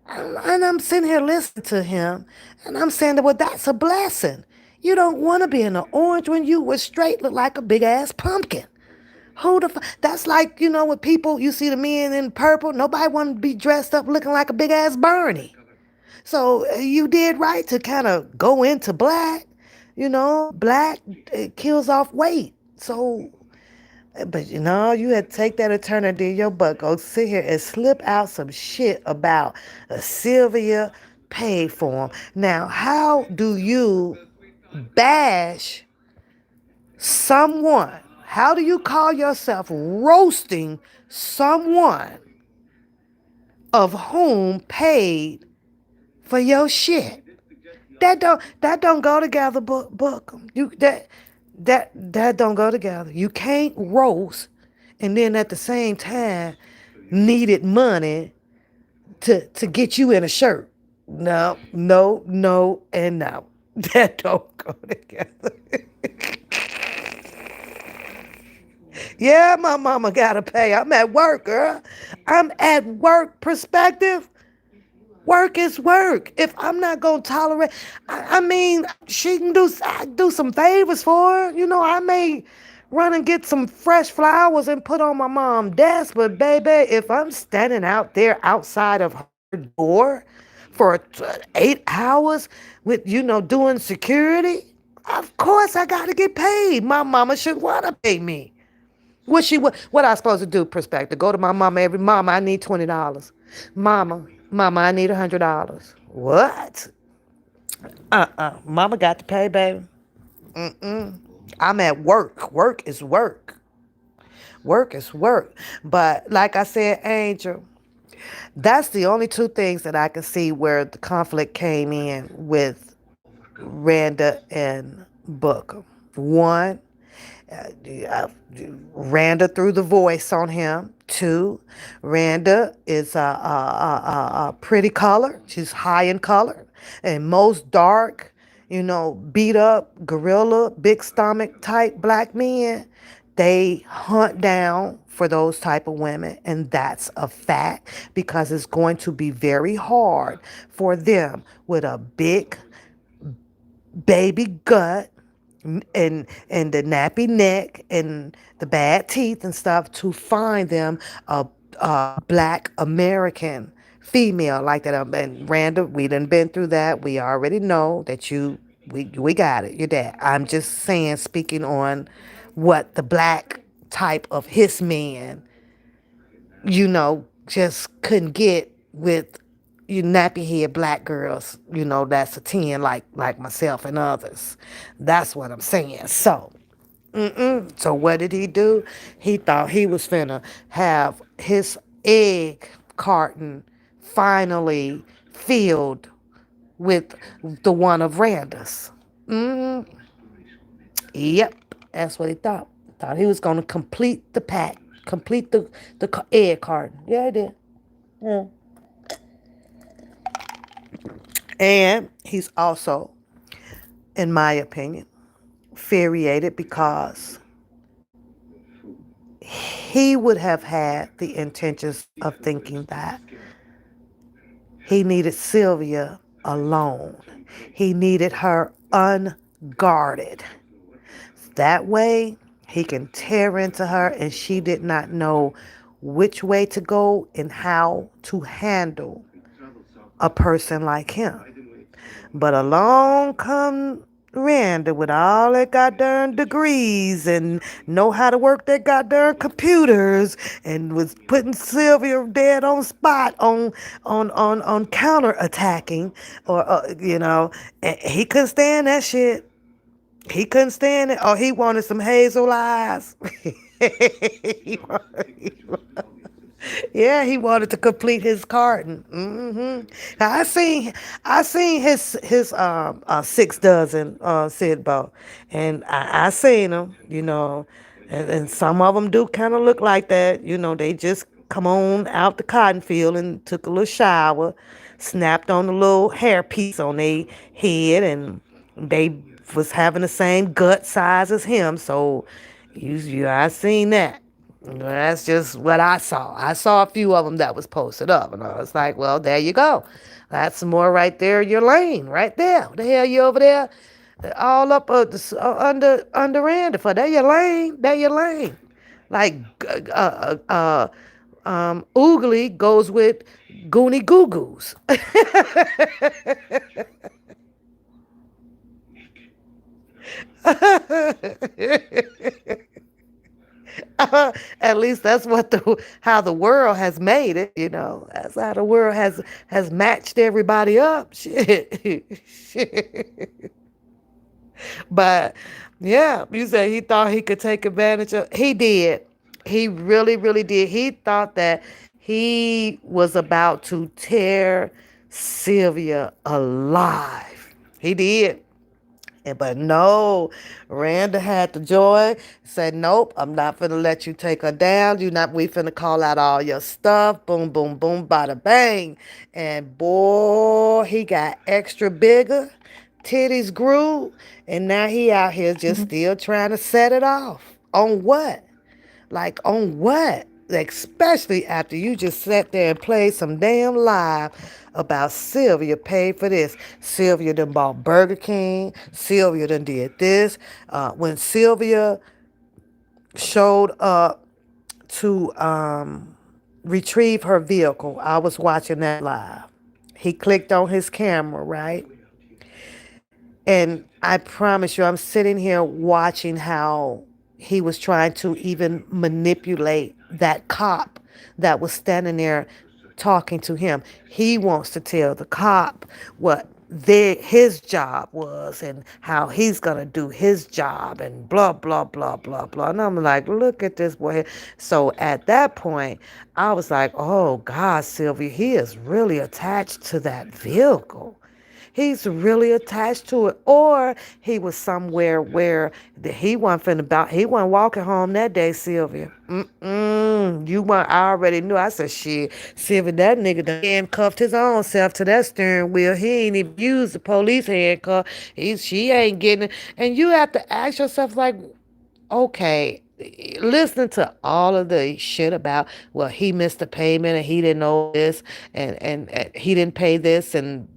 And I'm sitting here listening to him. And I'm saying, well, that's a blessing. You don't want to be in the orange when you would straight look like a big ass pumpkin. Who the fuck? That's like, with people, you see the men in purple. Nobody want to be dressed up looking like a big ass Bernie. So you did right to kind of go into black. Black kills off weight. So, but you had to take that eternity in your butt. Go sit here and slip out some shit about a Sylvia paid for him. Now, how do you bash someone? How do you call yourself roasting someone of whom paid for your shit? That don't go together, book. That don't go together. You can't roast and then at the same time needed money to get you in a shirt. No, no, no, and no. That don't go together. Yeah, my mama gotta pay. I'm at work, girl. I'm at work. Perspective. Work is work. If I'm not gonna tolerate, I mean, she can do some favors for her. I may run and get some fresh flowers and put on my mom's desk. But baby, if I'm standing out there outside of her door for 8 hours with doing security, Of course I gotta get paid. My mama should wanna pay me. What I supposed to do, Perspective? Go to my mama every mama, I need $20. Mama, I need $100. What? Mama got to pay, baby. I'm at work. Work is work. Work is work. But like I said, Angel, that's the only two things that I can see where the conflict came in with Randa and Booker. One, Randa threw the voice on him. Two, Randa is a pretty color. She's high in color. And most dark, beat up, gorilla, big stomach type black men, they hunt down for those type of women. And that's a fact because it's going to be very hard for them with a big baby gut and the nappy neck and the bad teeth and stuff to find them a black American female like that. And Randa, we done been through that. We already know that we got it. You're that. I'm just saying, speaking on what the black type of his man just couldn't get with you nappy head black girls, that's a 10 like myself and others. That's what I'm saying. So what did he do? He thought he was finna have his egg carton finally filled with the one of Randa's. Yep, that's what he thought. Thought he was gonna complete the pack, complete the egg carton. Yeah, he did. Yeah. And he's also, in my opinion, infuriated because he would have had the intentions of thinking that he needed Sylvia alone. He needed her unguarded. That way, he can tear into her and she did not know which way to go and how to handle a person like him. But along come Randa with all that goddamn degrees and know how to work their goddamn computers and was putting Sylvia dead on spot on counter attacking or and he couldn't stand that shit. He couldn't stand it. Or he wanted some hazel eyes. he wanted, yeah, he wanted to complete his carton. I seen his 6 dozen Sidbo, and I seen them. And some of them do kind of look like that. They just come on out the cotton field and took a little shower, snapped on a little hair piece on their head, and they was having the same gut size as him. So, I seen that. That's just what I saw. I saw a few of them that was posted up, and I was like, "Well, there you go. That's some more right there. Your lane, right there. What the hell you over there, all up under Randy for? There your lane. There your lane. Like, oogly goes with goony goo goos. At least that's what the how the world has made it. That's how the world has matched everybody up. Shit, shit. But yeah, you said he thought he could take advantage of. He did. He really, really did. He thought that he was about to tear Sylvia alive. He did. But no, Randa had the joy. Said, nope, I'm not finna let you take her down. We finna call out all your stuff. Boom, boom, boom, bada bang. And boy, he got extra bigger. Titties grew. And now he out here just still trying to set it off. On what? Like, on what? Like, especially after you just sat there and played some damn live about Sylvia paid for this. Sylvia done bought Burger King. Sylvia done did this. When Sylvia showed up to retrieve her vehicle, I was watching that live. He clicked on his camera, right? And I promise you, I'm sitting here watching how he was trying to even manipulate that cop that was standing there talking to him. He wants to tell the cop what his job was and how he's going to do his job and blah, blah, blah, blah, blah. And I'm like, look at this boy. So at that point, I was like, oh, God, Sylvia, he is really attached to that vehicle. He's really attached to it. Or he was somewhere where he wasn't finna about, he wasn't walking home that day, Sylvia. You weren't, I already knew. I said, shit, Sylvia, that nigga done handcuffed his own self to that steering wheel. He ain't even used the police handcuff. She ain't getting it. And you have to ask yourself, like, okay, listening to all of the shit about, well, he missed a payment and he didn't know this, and he didn't pay this, and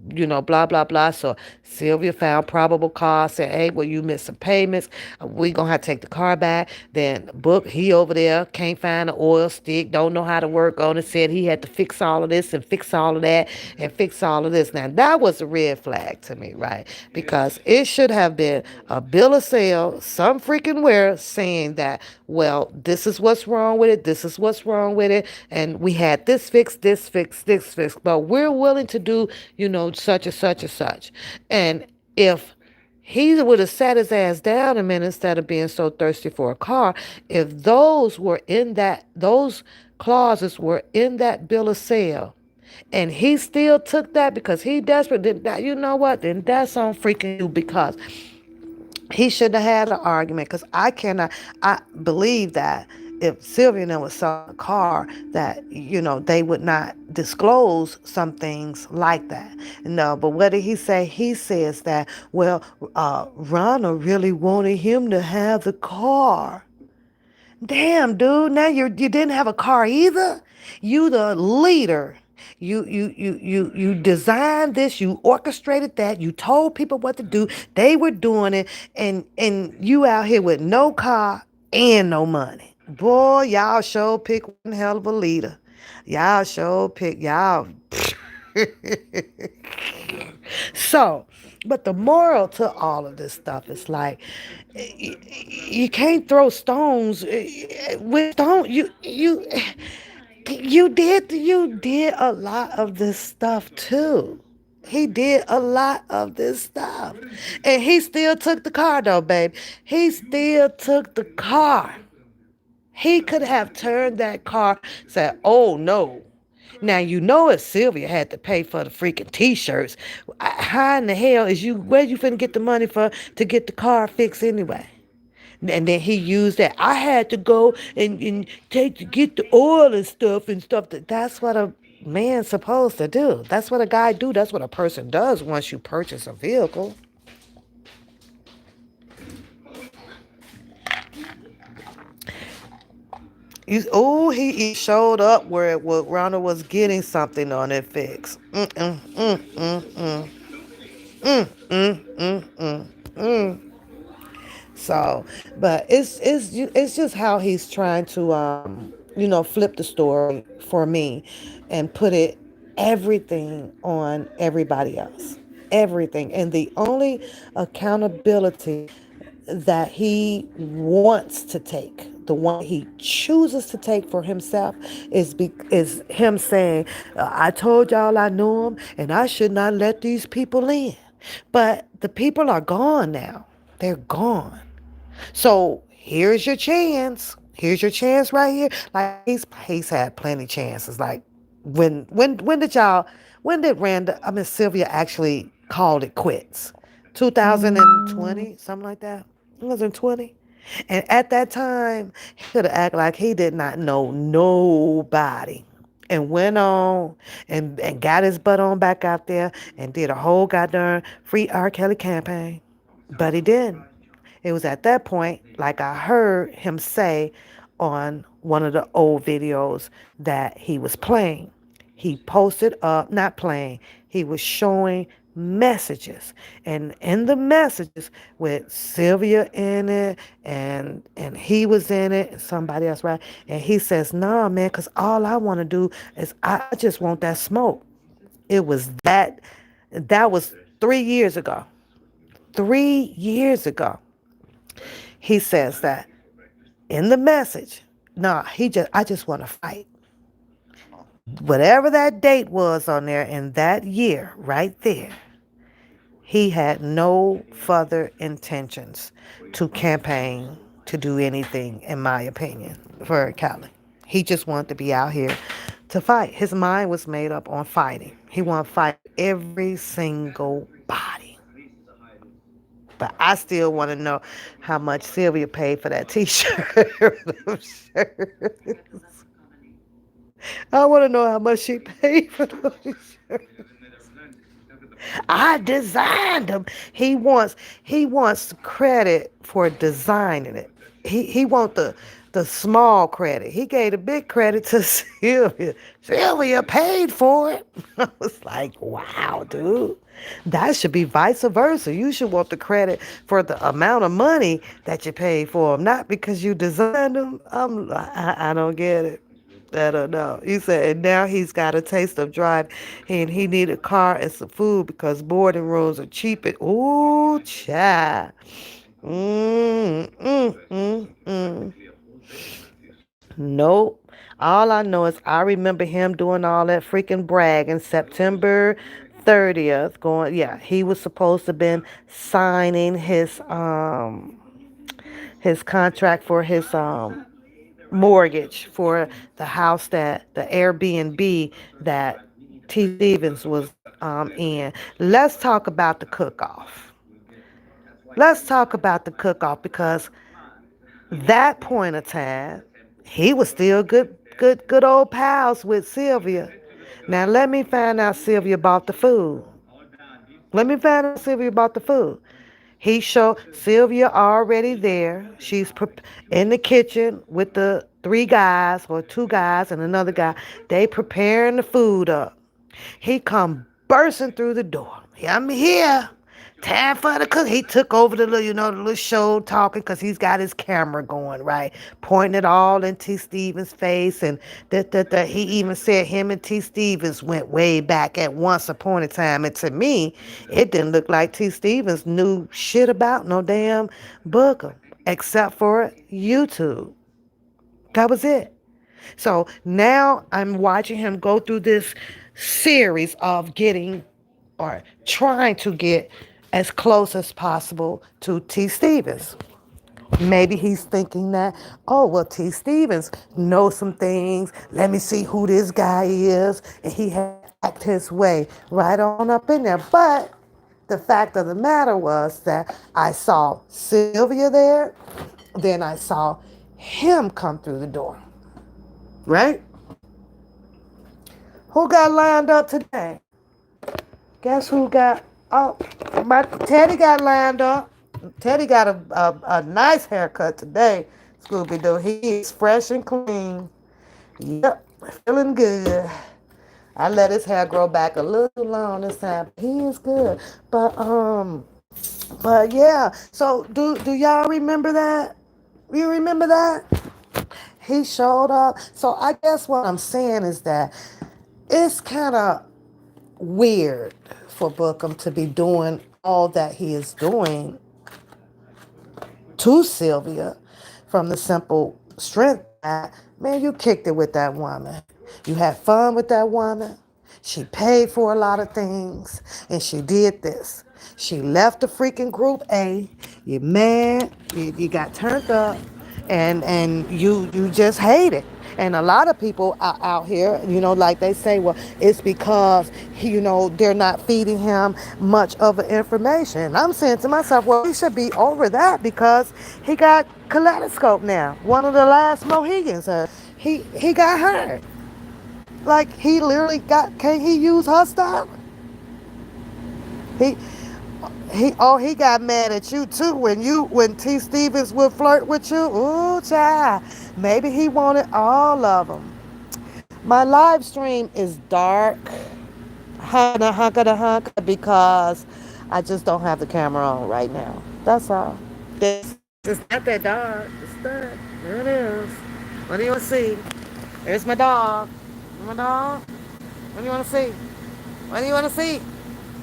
blah blah blah. So Sylvia found probable cause, said, hey, well, you missed some payments, we gonna have to take the car back. Then Book, he over there can't find the oil stick, don't know how to work on it, said he had to fix all of this and fix all of that and fix all of this. Now that was a red flag to me, right? Because it should have been a bill of sale, some freaking where, saying that, well, this is what's wrong with it, this is what's wrong with it, and we had this fixed, this fixed, this fixed, but we're willing to do, such and such and such. And if he would have sat his ass down a minute instead of being so thirsty for a car, if those clauses were in that bill of sale, and he still took that because he desperate, then that, you know what? Then that's on freaking you, because he shouldn't have had an argument. Because I believe that if Sylvia and them was selling a car, that they would not disclose some things like that. No, but what did he say? He says that, well, Ronald really wanted him to have the car. Damn, dude, now you didn't have a car either. You the leader. You designed this, you orchestrated that, you told people what to do, they were doing it, and you out here with no car and no money. Boy, y'all sure pick one hell of a leader. Y'all sure pick y'all. So, but the moral to all of this stuff is like, you can't throw stones with stone. You did a lot of this stuff too. He did a lot of this stuff, and he still took the car though, babe. He still took the car. He could have turned that car, said, oh no. Now you know if Sylvia had to pay for the freaking t-shirts, how in the hell is where you finna get the money for to get the car fixed anyway? And then he used that. I had to go and take to get the oil and stuff. That's what a man's supposed to do. That's what a guy do. That's what a person does once you purchase a vehicle. He showed up where Ronald was getting something on it fixed. So, but it's just how he's trying to flip the story for me, and put it everything on everybody else, everything, and the only accountability that he wants to take, the one he chooses to take for himself, is him saying, I told y'all I knew him and I should not let these people in. But the people are gone now. They're gone. So here's your chance. Here's your chance right here. Like he's had plenty chances. Like when did y'all when did Randa I mean Sylvia actually called it quits? 2020, something like that. It was in 20. And at that time, he could have acted like he did not know nobody, and went on and got his butt on back out there and did a whole goddamn free R. Kelly campaign. But he didn't. It was at that point, like I heard him say on one of the old videos that he was playing. He posted up, not playing, he was showing messages. And in the messages with Sylvia in it, and he was in it, and somebody else, right? And he says, nah, man, because all I want to do is I just want that smoke. It was that was 3 years ago. 3 years ago, he says that in the message. No, I just want to fight. Whatever that date was on there in that year, right there, he had no further intentions to campaign to do anything, in my opinion, for Cali. He just wanted to be out here to fight. His mind was made up on fighting. He wanted to fight every single body. But I still want to know how much Sylvia paid for that T-shirt. I want to know how much she paid for those shirts. I designed them. He wants credit for designing it. He want the small credit. He gave the big credit to Sylvia. Sylvia paid for it. I was like, wow, dude. That should be vice versa. You should want the credit for the amount of money that you paid for them, not because you designed them. I don't get it. I don't know. He said, and now he's got a taste of drive, and he need a car and some food because boarding rooms are cheap. And ooh, child. Mm. Nope. All I know is I remember him doing all that freaking bragging September 30th. Going, yeah, he was supposed to been signing his contract for his mortgage for the house that the Airbnb that T. Stevens was in. Let's talk about the cook off. Let's talk about the cook off because that point of time, he was still good old pals with Sylvia. Now let me find out Sylvia bought the food. Let me find out Sylvia bought the food. He showed Sylvia already there. She's in the kitchen with the three guys or two guys and another guy. They preparing the food up. He come bursting through the door. I'm here. Time for the cook. He took over the little, the little show talking because he's got his camera going, right? Pointing it all in T. Stevens' face. And he even said him and T. Stevens went way back at once upon a time. And to me, it didn't look like T. Stevens knew shit about no damn Booker except for YouTube. That was it. So now I'm watching him go through this series of getting or trying to get as close as possible to T. Stevens. Maybe he's thinking that, oh, well, T. Stevens knows some things. Let me see who this guy is. And he had to act his way right on up in there. But the fact of the matter was that I saw Sylvia there. Then I saw him come through the door. Right? Who got lined up today? Guess who got? Oh, my Teddy got lined up. Teddy got a nice haircut today. Scooby Doo. He is fresh and clean. Yep, feeling good. I let his hair grow back a little long this time. He is good. But yeah. So do y'all remember that? You remember that? He showed up. So I guess what I'm saying is that it's kind of weird for Bookham to be doing all that he is doing to Sylvia from the simple strength that, man, you kicked it with that woman. You had fun with that woman. She paid for a lot of things, and she did this. She left the freaking group A. You mad. You got turned up, and you just hate it. And a lot of people are out here, like they say, well, it's because, they're not feeding him much of the information. And I'm saying to myself, well, he should be over that because he got kaleidoscope now. One of the last Mohegans. He got hurt. Like, he literally can't he use her stuff? He, he got mad at you too when T. Stevens would flirt with you. Ooh, child. Maybe he wanted all of them. My live stream is dark, hunka because I just don't have the camera on right now. That's all. It's not that dark. It's dark. There it is. What do you want to see? There's my dog. My dog. What do you want to see? What do you want to see?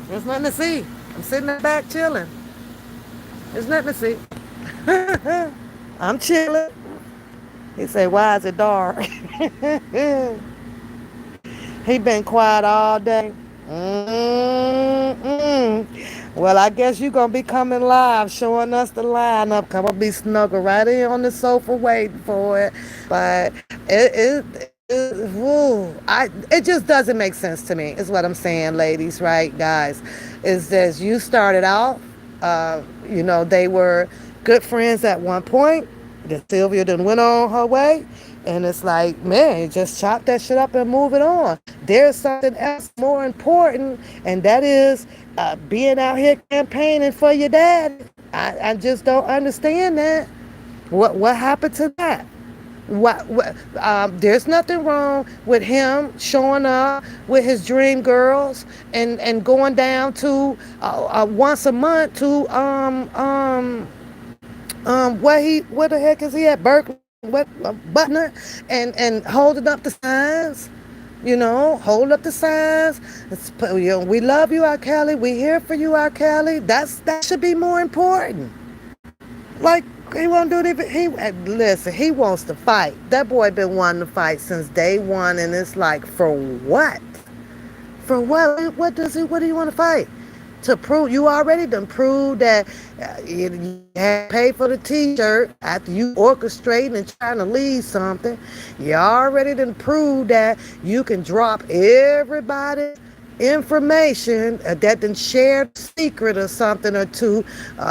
There's nothing to see. I'm sitting in the back chilling. There's nothing to see. I'm chilling. He said, why is it dark? He been quiet all day. Mm-mm. Well, I guess you gonna be coming live, showing us the lineup. Come on, be snuggled right in on the sofa waiting for it. But it just doesn't make sense to me. Is what I'm saying, ladies, right, guys? Is that you started out, they were good friends at one point. That Sylvia then went on her way, and it's like, man, just chop that shit up and move it on. There's something else more important, and that is being out here campaigning for your dad. I just don't understand that. What happened to that? There's nothing wrong with him showing up with his dream girls and going down to once a month to what the heck is he at Berkeley, what Butner, and holding up the signs. Hold up the signs. We love you, R. Kelly. We here for you, R. Kelly. That should be more important. Like, he won't do it. Listen. He wants to fight. That boy been wanting to fight since day one, and it's like, for what? For what? What do you want to fight? To prove you already done proved that you had to pay for the T-shirt after you orchestrating and trying to lead something. You already done proved that you can drop everybody's information that then shared a secret or something or two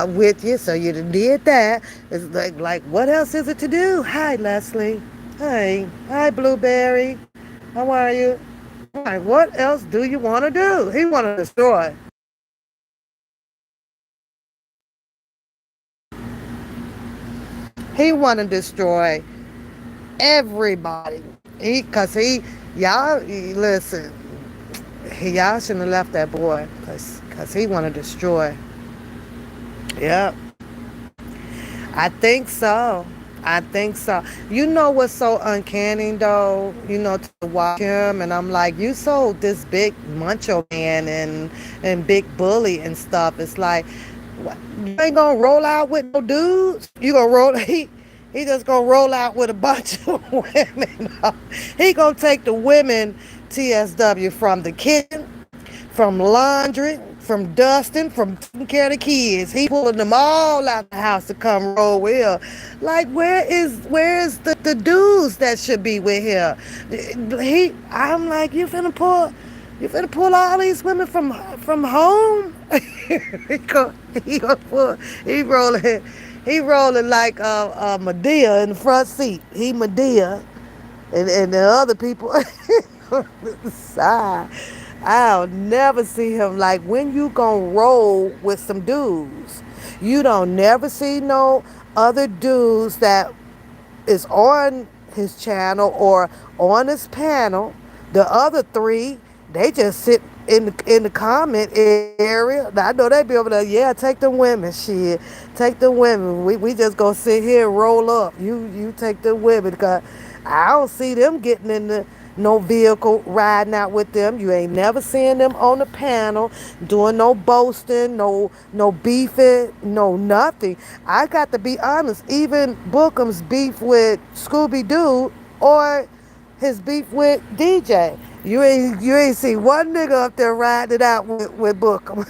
with you. So you done did that. It's like what else is it to do? Hi, Leslie. Hi, Blueberry. How are you? Right, what else do you want to do? He want to destroy. He want to destroy everybody. Listen, y'all shouldn't have left that boy, cause he want to destroy. Yep, I think so. I think so. You know what's so uncanny though? To watch him and I'm like, you so this big macho man and big bully and stuff. It's like, what, you ain't gonna roll out with no dudes. You gonna roll he just gonna roll out with a bunch of women. He gonna take the women TSW from the kitchen, from laundry, from dusting, from taking care of the kids. He pulling them all out the house to come roll with him. Like, where is the dudes that should be with him? I'm like, you finna pull all these women from home. He rolling he rolling like Medea in the front seat. He Medea, and the other people on the side. I'll never see him. Like, when you gonna roll with some dudes, you don't never see no other dudes that is on his channel or on his panel. The other three, they just sit in the comment area. I know they be over there. Yeah, take the women. Shit, take the women. We just gonna sit here and roll up. You take the women, because I don't see them getting in no vehicle riding out with them. You ain't never seeing them on the panel doing no boasting, no beefing, no nothing. I got to be honest. Even Bookham's beef with Scooby Doo or his beef with DJ. You ain't see one nigga up there riding it out with Bookham.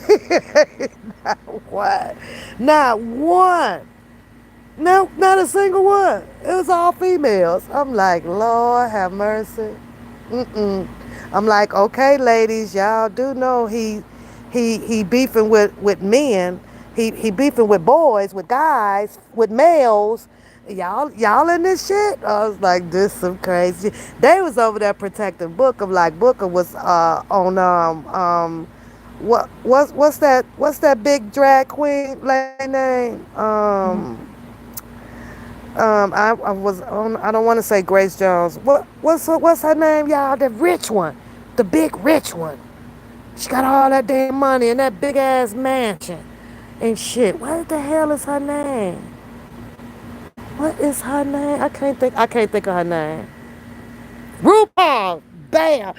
Not one. Not one. No, not a single one. It was all females. I'm like, Lord have mercy. Mm-mm. I'm like, okay, ladies, y'all do know he beefing with men. He beefing with boys, with guys, with males. Y'all in this shit? I was like, this some crazy. They was over there protecting Booker. Like, Booker was on what's that big drag queen lady name? I was on. I don't want to say Grace Jones. What's her name, y'all? The rich one, the big rich one. She got all that damn money and that big ass mansion and shit. What the hell is her name? What is her name? I can't think of her name. RuPaul. Bam.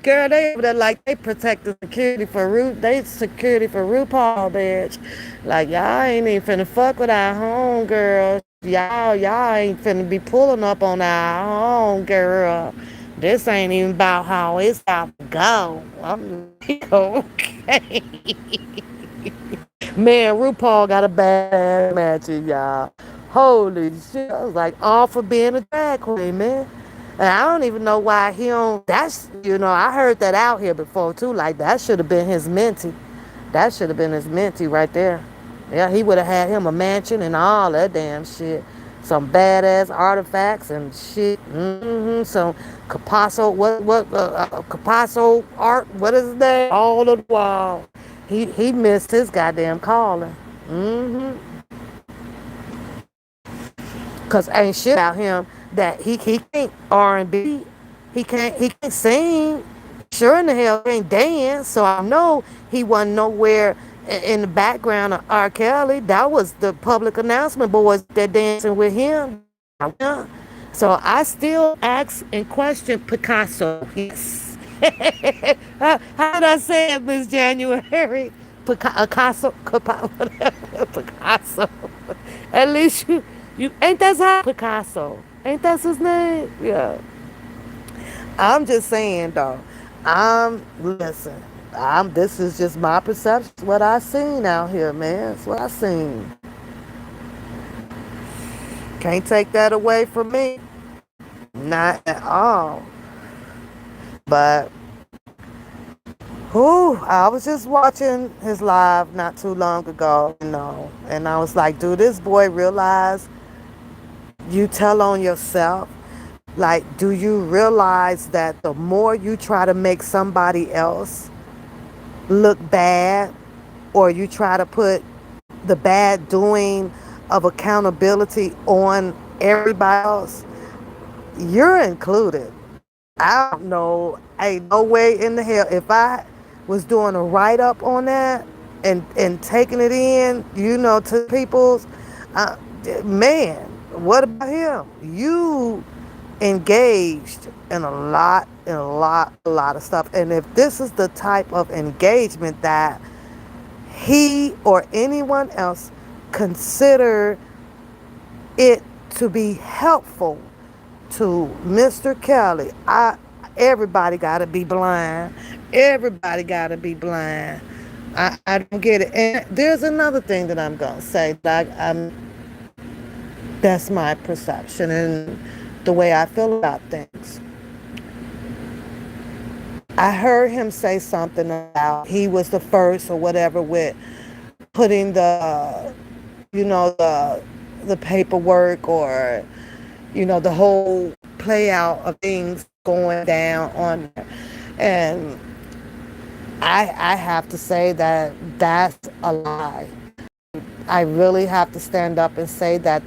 Girl, they over there like they protect the security for they security for RuPaul, bitch. Like y'all ain't even finna fuck with our home girl. Y'all ain't finna be pulling up on our home girl. This ain't even about how it's about to go. I'm like, okay. Man, RuPaul got a bad matching, y'all. Holy shit. I was like, all for being a drag queen, man. And I don't even know why he don't. I heard that out here before, too. Like, that should have been his mentee. That should have been his mentee right there. Yeah, he would have had him a mansion and all that damn shit. Some badass artifacts and shit. Some Capasso art. What is his name? All of the wall. He missed his goddamn calling. Cause ain't shit about him that he can't R&B. He can't sing. Sure in the hell can't dance. So I know he wasn't nowhere in the background of R. Kelly. That was the public announcement boys that dancing with him. So I still ask and question Picasso. Yes. How did I say it, Miss January? Picasso, whatever, Picasso. At least you ain't that how Picasso? Ain't that his name? Yeah. I'm just saying though. Listen. This is just my perception. What I seen out here, man. It's what I seen. Can't take that away from me. Not at all. But I was just watching his live not too long ago, and I was like, do this boy realize you tell on yourself? Like, do you realize that the more you try to make somebody else look bad, or you try to put the bad doing of accountability on everybody else, you're included. I don't know. Ain't no way in the hell. If I was doing a write up on that and taking it in, to people's, uh, man, what about him? You engaged in a lot of stuff. And if this is the type of engagement that he or anyone else consider it to be helpful to Mr. Kelly, everybody got to be blind. Everybody got to be blind. I don't get it. And there's another thing that I'm gonna say. Like that's my perception and the way I feel about things. I heard him say something about he was the first or whatever with putting the paperwork or the whole play out of things going down on there. And I have to say that that's a lie. I really have to stand up and say that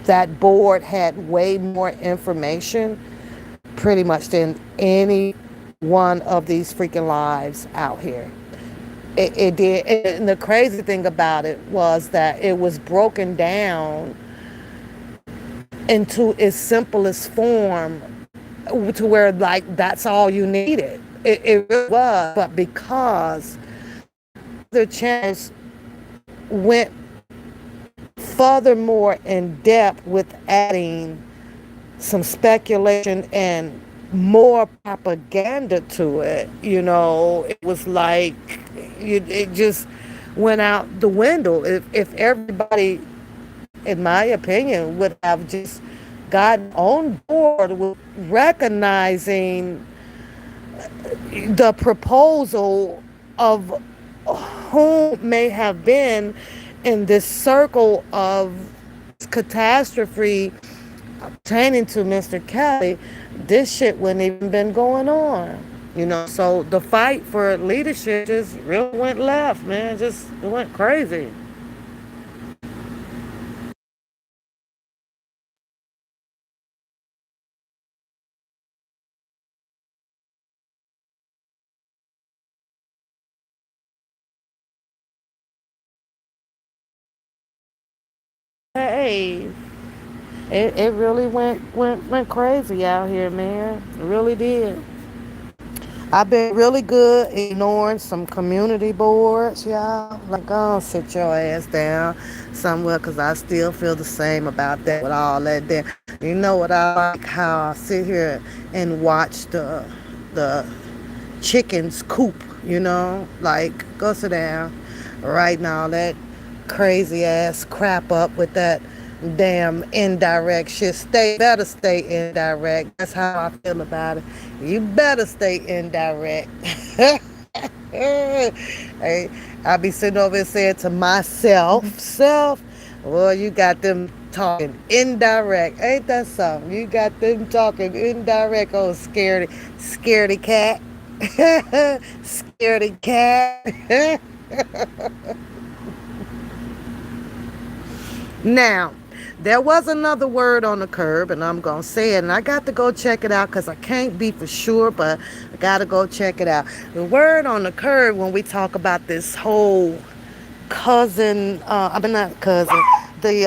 that board had way more information pretty much than any one of these freaking lives out here. It did. And the crazy thing about it was that it was broken down into its simplest form to where like that's all you needed. It really was. But because the channels went furthermore in depth with adding some speculation and more propaganda to it, it was like it just went out the window. If everybody, in my opinion, would have just gotten on board with recognizing the proposal of who may have been in this circle of catastrophe pertaining to Mr. Kelly, this shit wouldn't even been going on. So the fight for leadership just really went left, man. Just it went crazy. Hey, It really went crazy out here, man. It really did. I've been really good ignoring some community boards, y'all. Like, go sit your ass down somewhere, because I still feel the same about that with all that there. You know what I like? How I sit here and watch the chickens coop, you know? Like, go sit down right now. That crazy ass crap up with that damn indirect shit. Better stay indirect. That's how I feel about it. You better stay indirect. Hey, I be sitting over here saying to myself, well, you got them talking indirect. Ain't that something? You got them talking indirect. Oh, scaredy cat. Scaredy cat. Now, there was another word on the curb, and I'm going to say it, and I got to go check it out because I can't be for sure, but I got to go check it out. The word on the curb, when we talk about this whole cousin, I mean, not cousin, the,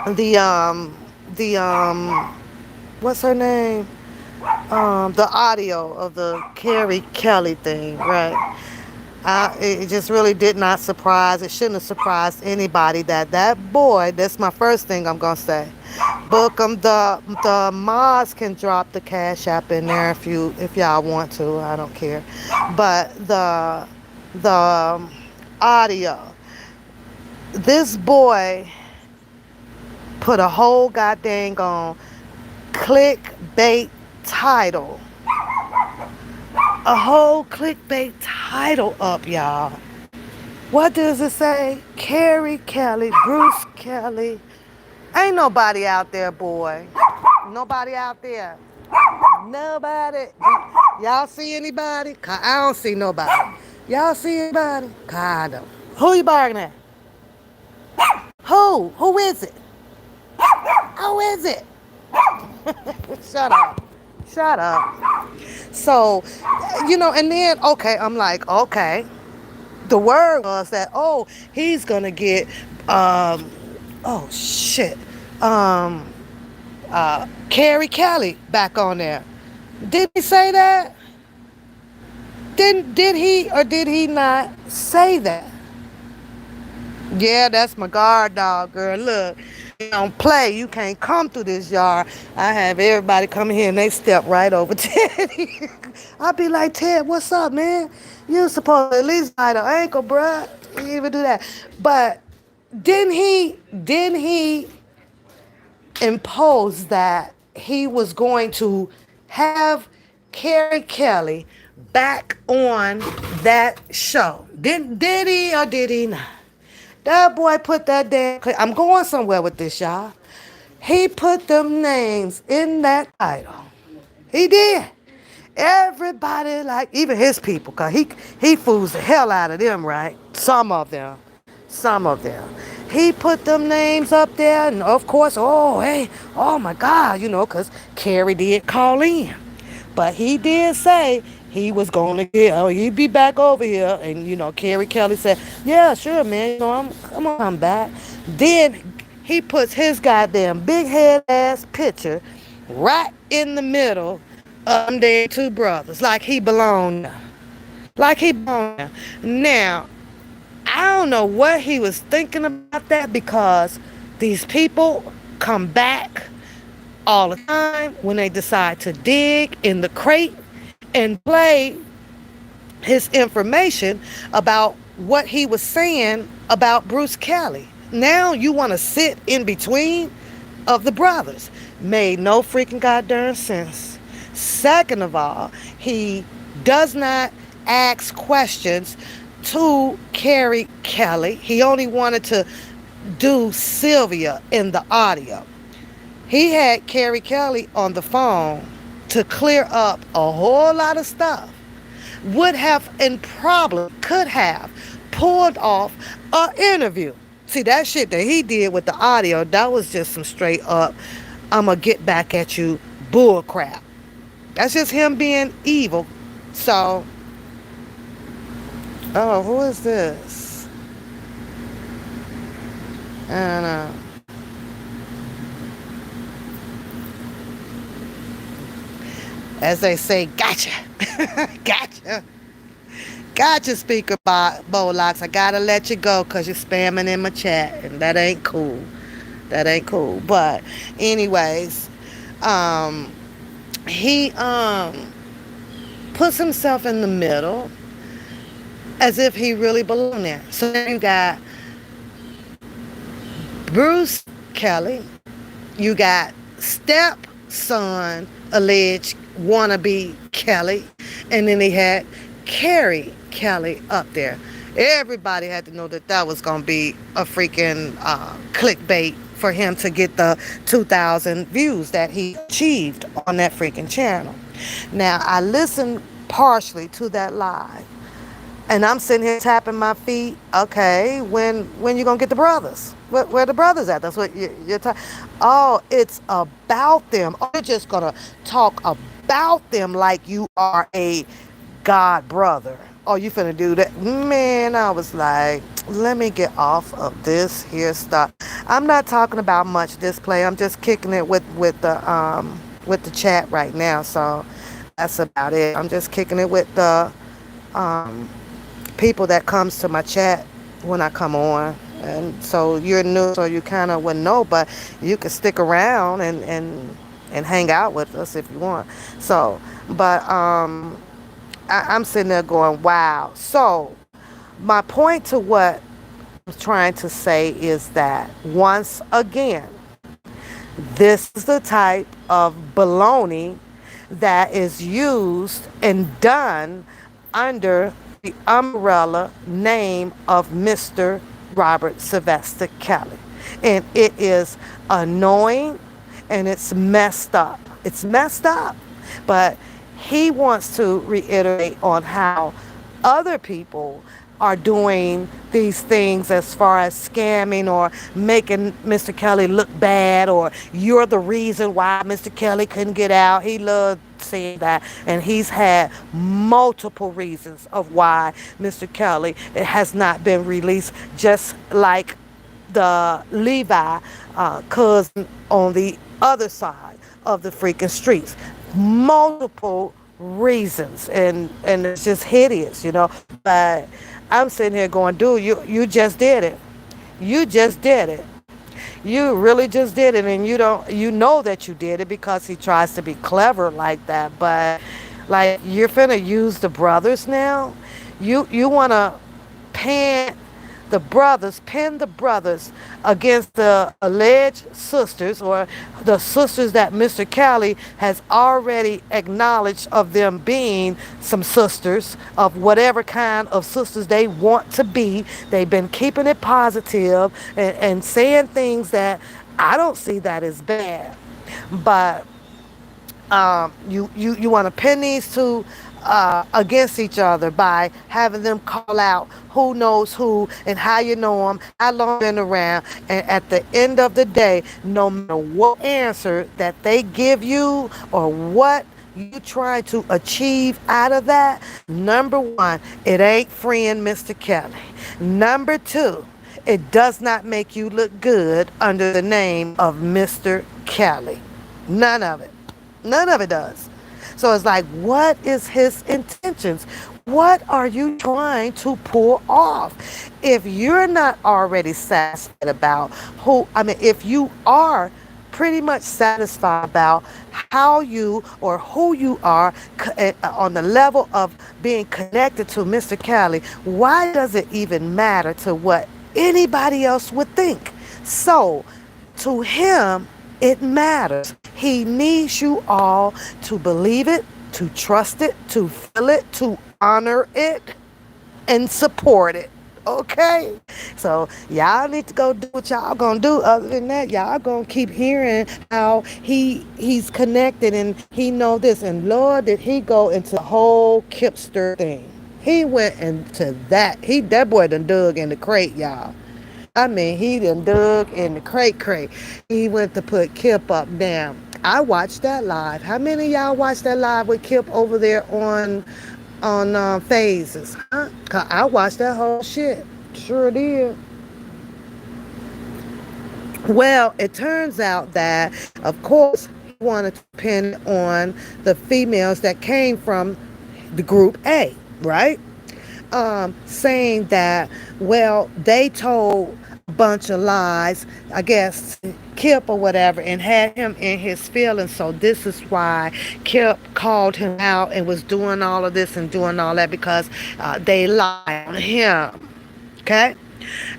the, um, what's her name? The audio of the Carrie Kelly thing, right? It just really did not surprise. It shouldn't have surprised anybody that boy. That's my first thing I'm gonna say. Book 'em. The mods can drop the cash app in there if y'all want to. I don't care. But the audio. This boy put a whole goddamn on clickbait title. A whole clickbait title up, y'all. What does it say? Carrie Kelly, Bruce Kelly. Ain't nobody out there, boy. Nobody out there. Nobody. Y'all see anybody? I don't see nobody. Y'all see anybody? Kind of. Who you barking at? Who? Who is it? Who is it? Shut up. Shut up. So, and then, okay, I'm like, okay. The word was that, oh, he's gonna get, oh shit, um, Carrie Kelly back on there. Did he say that? Did he or did he not say that? Yeah, that's my guard dog, girl. Look, you don't play. You can't come through this yard. I have everybody come here and they step right over Teddy. I be like, Ted, what's up, man? You supposed to at least bite an ankle, bruh. You didn't even do that. But didn't he impose that he was going to have Carrie Kelly back on that show? Did he or did he not? That boy put that damn. I'm going somewhere with this, y'all. He put them names in that title. He did. Everybody, like, even his people, because he fools the hell out of them, right? Some of them. Some of them. He put them names up there, and of course, oh, hey, oh my God, because Carrie did call in. But he did say he was going to get, oh, he'd be back over here. And, Carrie Kelly said, yeah, sure, man, I'm going to come back. Then he puts his goddamn big head ass picture right in the middle of them their two brothers, like he belonged there. Like he belonged there. Now, I don't know what he was thinking about that, because these people come back all the time when they decide to dig in the crate and play his information about what he was saying about Bruce Kelly. Now you want to sit in between of the brothers. Made no freaking goddamn sense. Second of all, he does not ask questions to Carrie Kelly. He only wanted to do Sylvia in the audio. He had Carrie Kelly on the phone to clear up a whole lot of stuff. Would have and probably could have pulled off an interview. See, that shit that he did with the audio, that was just some straight up, I'ma get back at you bull crap. That's just him being evil. So, oh, who is this? I don't know. As they say, gotcha. Gotcha. Gotcha, Speaker Bolocks. I gotta let you go because you're spamming in my chat, and that ain't cool. That ain't cool. But, anyways, um, he puts himself in the middle as if he really belonged there. So then you got Bruce Kelly, you got stepson alleged wannabe Kelly, and then he had Carrie Kelly up there. Everybody had to know that that was going to be a freaking clickbait for him to get the 2,000 views that he achieved on that freaking channel. Now, I listened partially to that live, and I'm sitting here tapping my feet. Okay, when you gonna get the brothers? Where the brothers at? That's what you're talking. Oh, it's about them. Oh, you're just gonna talk about them like you are a god brother. Oh, you finna do that? Man, I was like, let me get off of this here stuff. I'm not talking about much display. I'm just kicking it with the chat right now. So that's about it. I'm just kicking it with the um people that comes to my chat when I come on. And so you're new, so you kind of wouldn't know, but you can stick around and hang out with us if you want. So, but I'm sitting there going, wow. So my point to what I'm trying to say is that once again, this is the type of baloney that is used and done under the umbrella name of Mr. Robert Sylvester Kelly. And it is annoying and it's messed up. It's messed up. But he wants to reiterate on how other people are doing these things as far as scamming or making Mr. Kelly look bad, or you're the reason why Mr. Kelly couldn't get out. He loved saying that, and he's had multiple reasons of why Mr. Kelly has not been released, just like the Levi cousin on the other side of the freaking streets. Multiple reasons, and it's just hideous, But I'm sitting here going, dude, you just did it. You just did it. You really just did it, and you know that you did it because he tries to be clever like that. But like, you're finna use the brothers now. You wanna pan pin the brothers against the alleged sisters, or the sisters that Mr. Kelly has already acknowledged of them being some sisters of whatever kind of sisters they want to be. They've been keeping it positive and saying things that I don't see that as bad. But you want to pin these two against each other by having them call out who knows who and how you know them, how long been around, and at the end of the day, no matter what answer that they give you or what you try to achieve out of that, number one, it ain't freeing Mr. Kelly. Number two, it does not make you look good under the name of Mr. Kelly. None of it. None of it does. So it's like, what is his intentions? What are you trying to pull off? If you're not already satisfied about if you are pretty much satisfied about how you or who you are on the level of being connected to Mr. Kelly, why does it even matter to what anybody else would think? So to him, it matters. He needs you all to believe it, to trust it, to feel it, to honor it, and support it. Okay? So y'all need to go do what y'all gonna do. Other than that, y'all gonna keep hearing how he's connected and he know this. And Lord, did he go into the whole Kipster thing. He went into that. That boy done dug in the crate, y'all. I mean, he done dug in the crate. He went to put Kip up. Damn. I watched that live. How many of y'all watched that live with Kip over there on Phases? Huh? 'Cause I watched that whole shit. Sure did. Well, it turns out that, of course, wanted to pin it on the females that came from the group A, right? Saying that, well, they told a bunch of lies, I guess, Kip or whatever, and had him in his feelings. So this is why Kip called him out and was doing all of this and doing all that because they lied on him. Okay?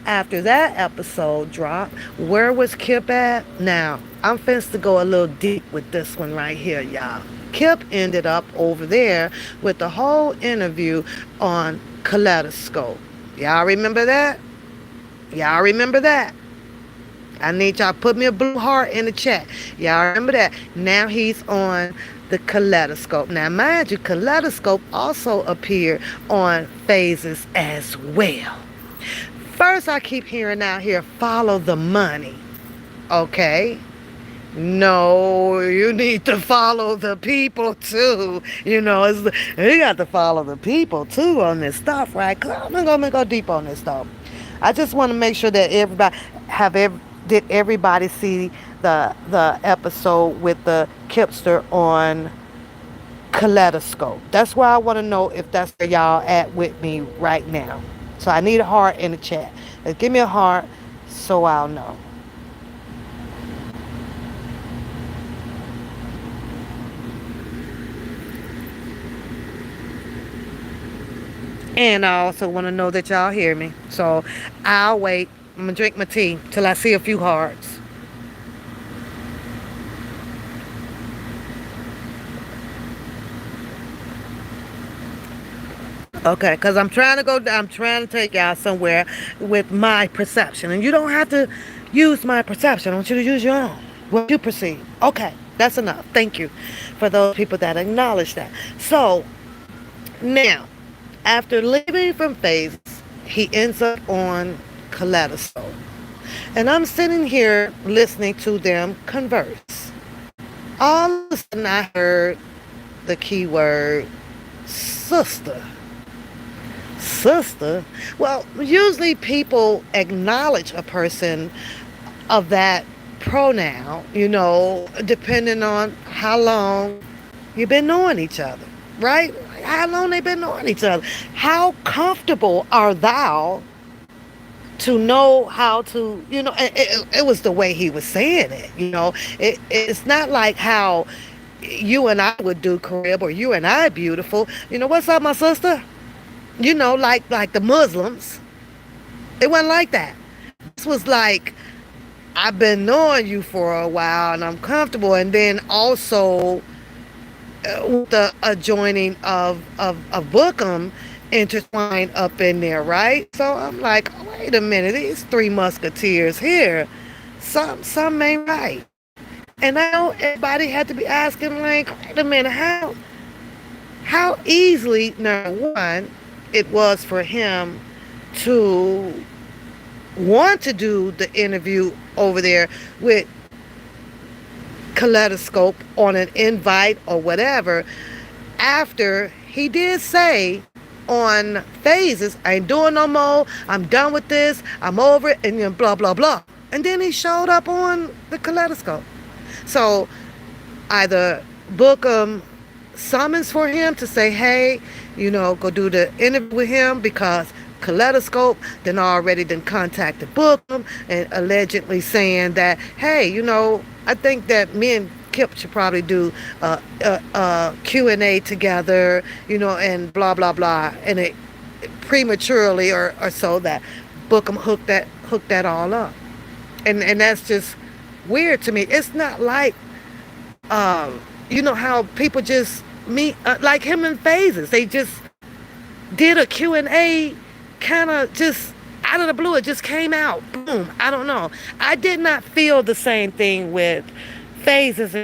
After that episode dropped, where was Kip at? Now, I'm finna to go a little deep with this one right here, y'all. Kip ended up over there with the whole interview on Kaleidoscope. Y'all remember that? Y'all remember that? I need y'all put me a blue heart in the chat. Y'all remember that? Now he's on the Kaleidoscope. Now, mind you, Kaleidoscope also appeared on Phases as well. First, I keep hearing out here, follow the money. Okay. No, you need to follow the people too. You got to follow the people too on this stuff, right? I'm gonna go deep on this stuff. I just want to make sure that did everybody see the episode with the Kipster on Kaleidoscope? That's why I want to know if that's where y'all at with me right now. So I need a heart in the chat. Give me a heart so I'll know. And I also want to know that y'all hear me. So I'll wait. I'm going to drink my tea till I see a few hearts. Okay, because I'm trying to take y'all somewhere with my perception. And you don't have to use my perception. I want you to use your own. What you perceive. Okay, that's enough. Thank you for those people that acknowledge that. So, now, after leaving from Phases, he ends up on Kaleidoscope. And I'm sitting here listening to them converse. All of a sudden, I heard the keyword sister. Sister? Well, usually people acknowledge a person of that pronoun, depending on how long you've been knowing each other, right? How long they been knowing each other. How comfortable are thou to know how to, it was the way he was saying it. It's not like how you and I would do, crib, or you and I beautiful. What's up, my sister? Like the Muslims. It wasn't like that. This was like, I've been knowing you for a while and I'm comfortable. And then also with the adjoining of Bookham intertwined up in there, right? So I'm like, oh, wait a minute, these three musketeers here, some ain't right. And I know everybody had to be asking, like, wait a minute, how easily, number one, it was for him to want to do the interview over there with Kaleidoscope on an invite or whatever, after he did say on Phases, I ain't doing no more, I'm done with this, I'm over it, and then blah blah blah. And then he showed up on the Kaleidoscope. So either book summons for him to say, hey, go do the interview with him, because Kaleidoscope then already contacted Bookham and allegedly saying that, hey, I think that me and Kip should probably do a Q&A together, and blah blah blah, and it prematurely or so that Bookham hooked that all up, and that's just weird to me. It's not like how people just meet, like him in Phases. They just did a Q&A kind of just out of the blue. It just came out. Boom. I don't know. I did not feel the same thing with Phases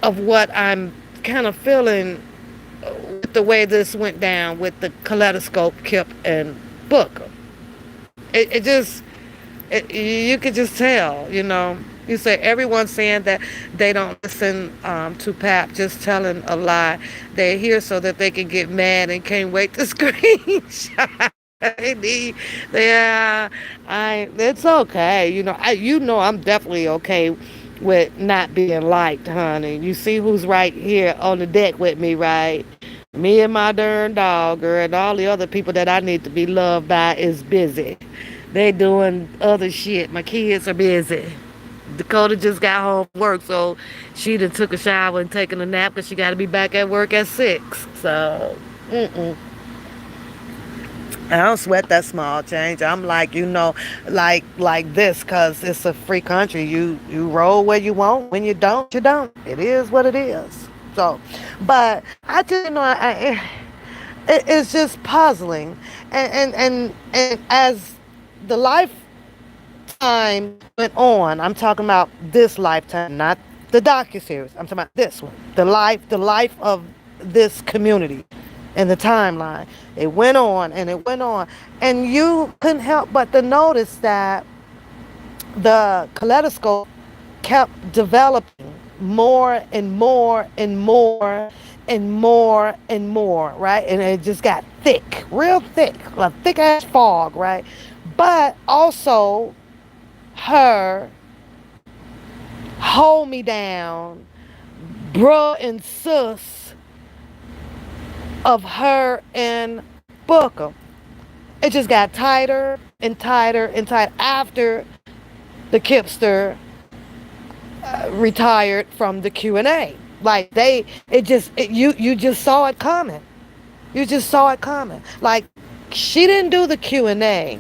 of what I'm kind of feeling with the way this went down with the Kaleidoscope, Kip, and Booker. It just, you could just tell, You say everyone's saying that they don't listen to Pap, just telling a lie. They're here so that they can get mad and can't wait to screenshot. Yeah, it's okay. I'm definitely okay with not being liked, honey. You see who's right here on the deck with me, right? Me and my darn dog, girl, and all the other people that I need to be loved by is busy. They doing other shit. My kids are busy. Dakota just got home from work, so she done took a shower and taken a nap because she got to be back at work at 6. So, I don't sweat that small change. I'm like, like this, cause it's a free country. You roll where you want. When you don't, you don't. It is what it is. So, but I just it's just puzzling, and as the lifetime went on, I'm talking about this lifetime, not the docuseries. I'm talking about this one, the life of this community in the timeline. It went on and it went on. And you couldn't help but to notice that the kaleidoscope kept developing more and more and more and more and more, right? And it just got thick, real thick, like thick ass fog, right? But also her hold me down, bruh and sis of her and Booker. It just got tighter and tighter and tighter after the Kipster retired from the Q&A. Like you just saw it coming. You just saw it coming. Like she didn't do the Q&A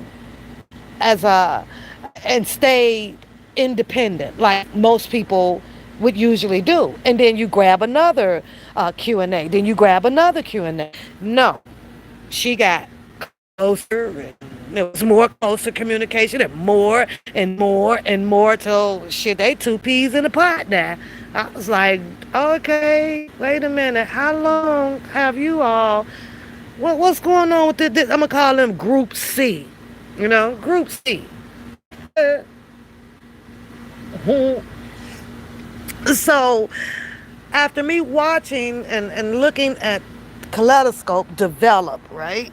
as a and stay independent like most people would usually do. And then you grab another Q&A. Then you grab another Q&A. No, she got closer, and it was more closer communication, and more and more and more till shit, they two peas in a pot now. I was like, okay, wait a minute, how long have you all, what's going on with this? I'm gonna call them Group C, Group C. So after me watching and looking at Kaleidoscope develop, right?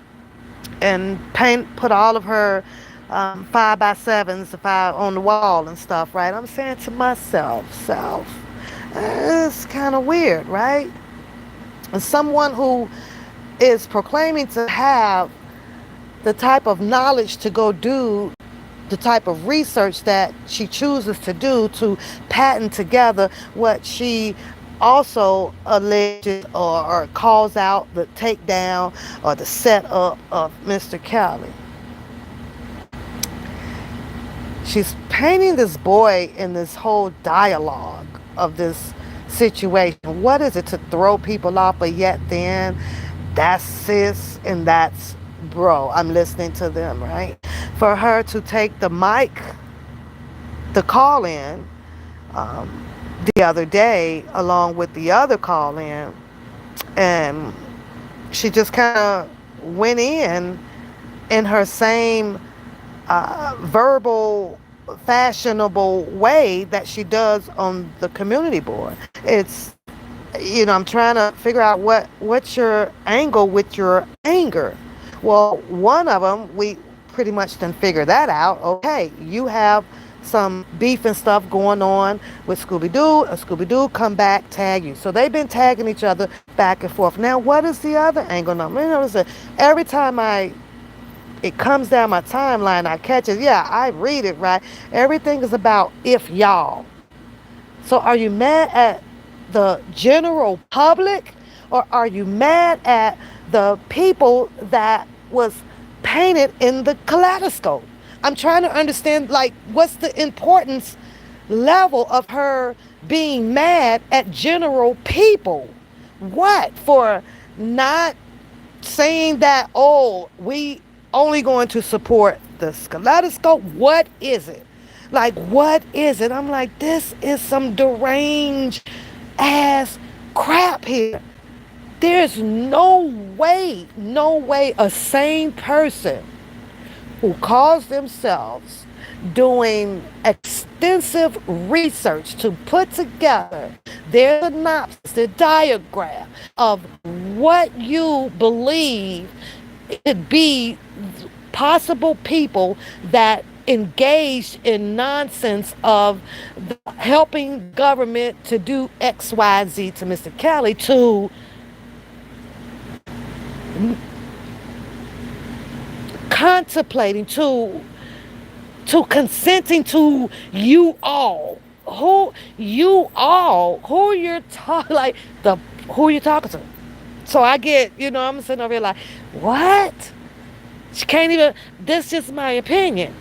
And put all of her 5x7s on the wall and stuff, right? I'm saying to myself, it's kind of weird, right? And someone who is proclaiming to have the type of knowledge to go do the type of research that she chooses to do to patent together what she also alleges or calls out the takedown or the setup of Mr. Kelly. She's painting this boy in this whole dialogue of this situation. What is it to throw people off? But yet then, that's sis and that's bro. I'm listening to them, right? For her to take the mic, the call in, the other day, along with the other call in, and she just kind of went in her same verbal fashionable way that she does on the community board. It's, I'm trying to figure out what's your angle with your anger. Well, one of them, we pretty much done figure that out. Okay, you have some beef and stuff going on with Scooby-Doo, and Scooby-Doo come back, tag you. So they've been tagging each other back and forth. Now, what is the other angle? Now, listen, every time it comes down my timeline, I catch it. Yeah, I read it, right? Everything is about if y'all. So are you mad at the general public, or are you mad at the people that was painted in the kaleidoscope? I'm trying to understand, like, what's the importance level of her being mad at general people? What? For not saying that, oh, we only going to support the kaleidoscope? What is it? Like, what is it? I'm like, this is some deranged ass crap here. There's no way a sane person who calls themselves doing extensive research to put together their synopsis, the diagram of what you believe could be possible people that engaged in nonsense of helping the government to do XYZ to Mr. Kelly to contemplating to consenting to you all. Who you're talking like the who you talking to. So I get, I'm sitting over here like, what? She can't even. This is my opinion,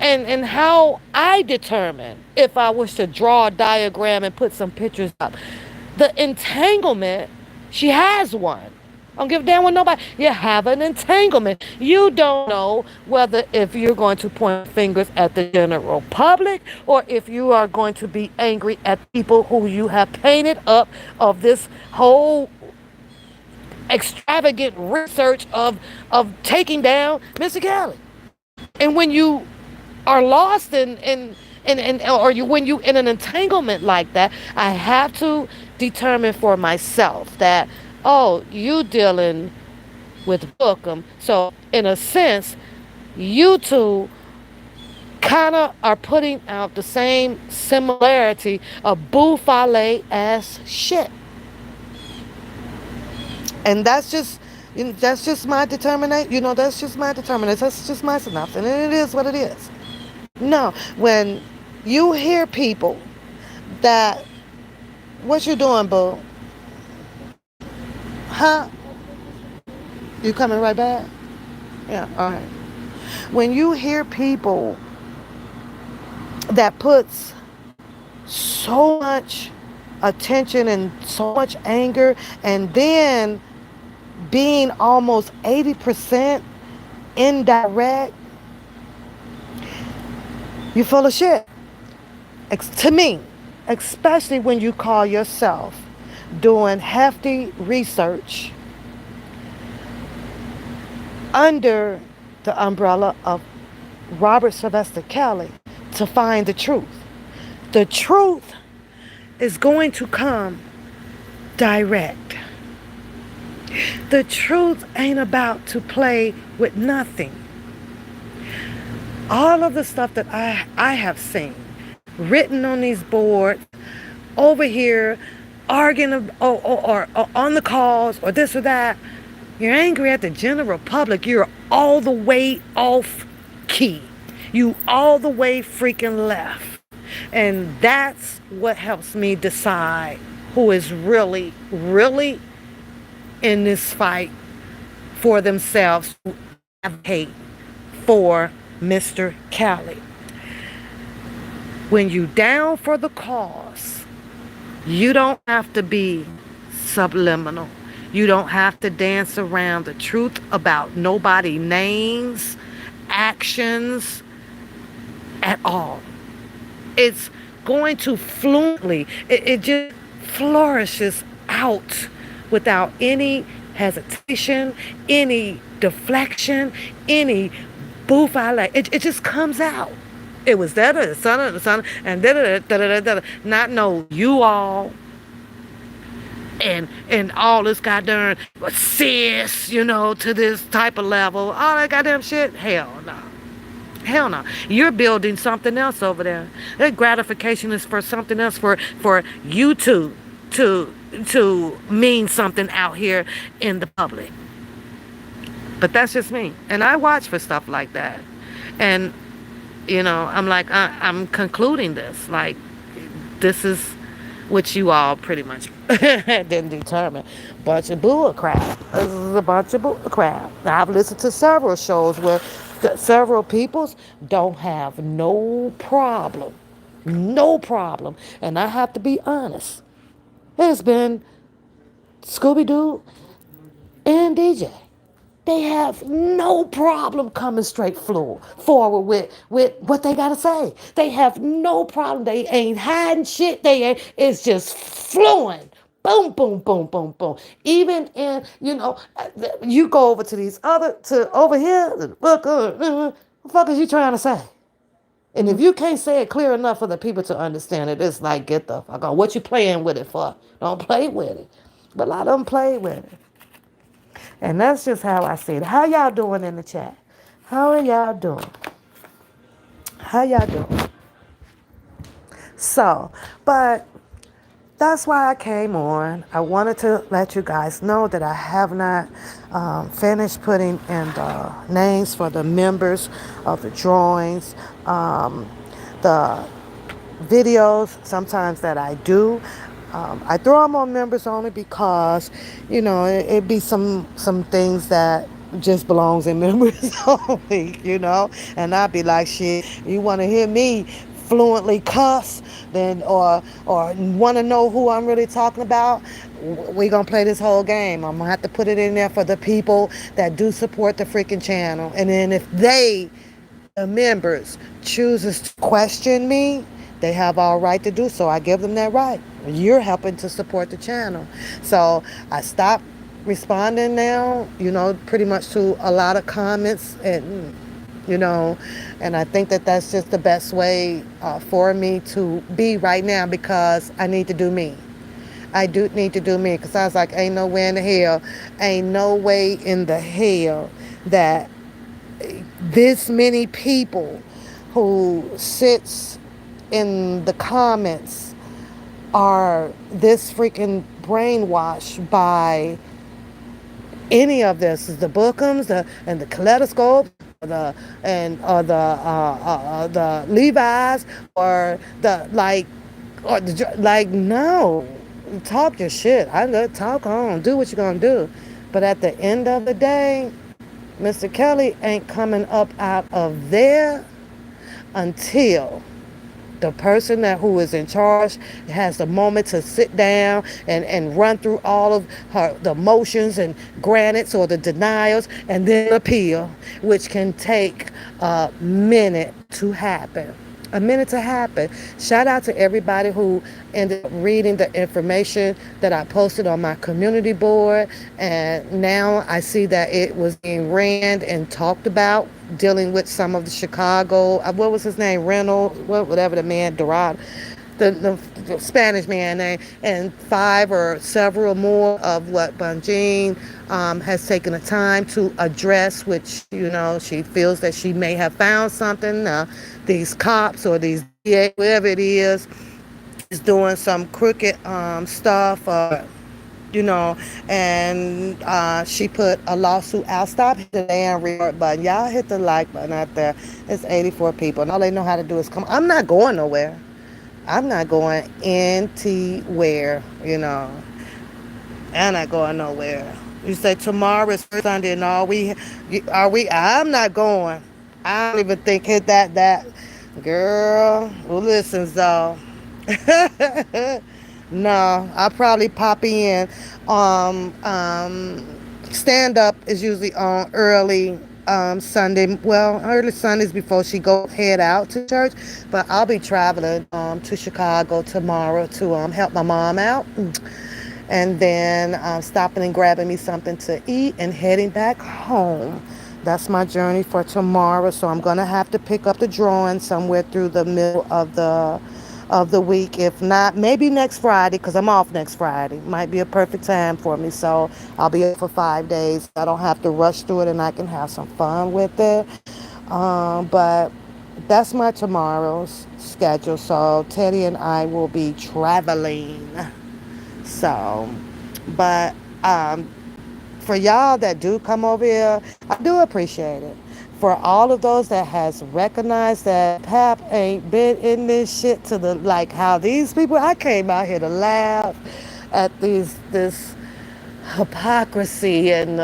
and how I determine if I wish to draw a diagram and put some pictures up. The entanglement, she has one. I don't give a damn with nobody. You have an entanglement. You don't know whether if you're going to point fingers at the general public or if you are going to be angry at people who you have painted up of this whole extravagant research of taking down Mr. Kelly. And when you are lost in or you when you in an entanglement like that, I have to determine for myself that you dealing with Bookham. So in a sense, you two kind of are putting out the same similarity of buffale ass shit. And that's just my determination. That's just my determination. That's just my synopsis, and it is what it is. No, when you hear people that what you doing, boo? Huh? You coming right back? Yeah. All right. When you hear people that puts so much attention and so much anger, and then being almost 80% indirect, you full of shit. To me, especially when you call yourself doing hefty research under the umbrella of Robert Sylvester Kelly to find the truth. The truth is going to come direct. The truth ain't about to play with nothing. All of the stuff that I have seen written on these boards over here arguing or on the calls or this or that, you're angry at the general public. You're all the way off key. You all the way freaking left. And that's what helps me decide who is really, really in this fight for themselves to advocate for Mr. Kelly. When you down for the cause, you don't have to be subliminal. You don't have to dance around the truth about nobody names, actions at all. It's going to fluently, it just flourishes out without any hesitation, any deflection, any buffale. It just comes out. It was that or the son, and da. Not no you all and all this goddamn sis, to this type of level. All that goddamn shit. Hell no. Hell no. You're building something else over there. That gratification is for something else for you to mean something out here in the public. But that's just me. And I watch for stuff like that. And I'm like, I'm concluding this. Like, this is what you all pretty much didn't determine. Bunch of bull crap. This is a bunch of bull crap. I've listened to several shows where several peoples don't have no problem. No problem. And I have to be honest. It's been Scooby-Doo and DJ. They have no problem coming straight forward with what they gotta say. They have no problem. They ain't hiding shit. They ain't. It's just flowing. Boom, boom, boom, boom, boom. Even in you go over to over here. What the fuck is you trying to say? And if you can't say it clear enough for the people to understand it, it's like get the fuck on. What you playing with it for? Don't play with it. But a lot of them play with it. And that's just how I see it. How y'all doing in the chat? How are y'all doing? How y'all doing? So, but that's why I came on. I wanted to let you guys know that I have not finished putting in the names for the members of the drawings. The videos sometimes that I do. I throw them on members only because, it be some things that just belongs in members only, and I'd be like, shit, you want to hear me fluently cuss, then or want to know who I'm really talking about? We gonna play this whole game. I'm gonna have to put it in there for the people that do support the freaking channel, and then if the members chooses to question me, they have all right to do so. I give them that right. You're helping to support the channel. So I stopped responding now, pretty much to a lot of comments you know, and I think that that's just the best way for me to be right now because I need to do me. I do need to do me because I was like, ain't no way in the hell that this many people who sits in the comments are this freaking brainwashed by any of this. The Bookums, and the Kaleidoscopes, the Levi's, or no, talk your shit. I let talk on, do what you're gonna do, but at the end of the day, Mr. Kelly ain't coming up out of there until the person who is in charge has the moment to sit down and run through all of the motions and grants or the denials and then appeal, which can take a minute to happen. A minute to happen. Shout out to everybody who ended up reading the information that I posted on my community board. And now I see that it was being ran and talked about, dealing with some of the Chicago, what was his name? Reynolds, whatever the man, Dorado, the Spanish man name, and five or several more of what Bunjean has taken the time to address, which, she feels that she may have found something. These cops or these DA, whatever it is doing some crooked stuff, you know, and she put a lawsuit out. Stop hitting the damn record button. Y'all hit the like button out there. It's 84 people, and all they know how to do is come. I'm not going nowhere. I'm not going anywhere, I'm not going nowhere. You say tomorrow is Sunday, and are we? I'm not going. I don't even think hit that girl. Well, listen, though. No, I'll probably pop in. Stand up is usually on early Sunday. Well, early Sundays before she go head out to church. But I'll be traveling to Chicago tomorrow to help my mom out, and then stopping and grabbing me something to eat and heading back home. That's my journey for tomorrow. So I'm gonna have to pick up the drawing somewhere through the middle of the week. If not, maybe next Friday, because I'm off next Friday. Might be a perfect time for me. So I'll be off for 5 days. I don't have to rush through it, and I can have some fun with it. But that's my tomorrow's schedule. So Teddy and I will be traveling. So, but for y'all that do come over here, I do appreciate it. For all of those that has recognized that Pap ain't been in this shit to the like how these people, I came out here to laugh at this hypocrisy and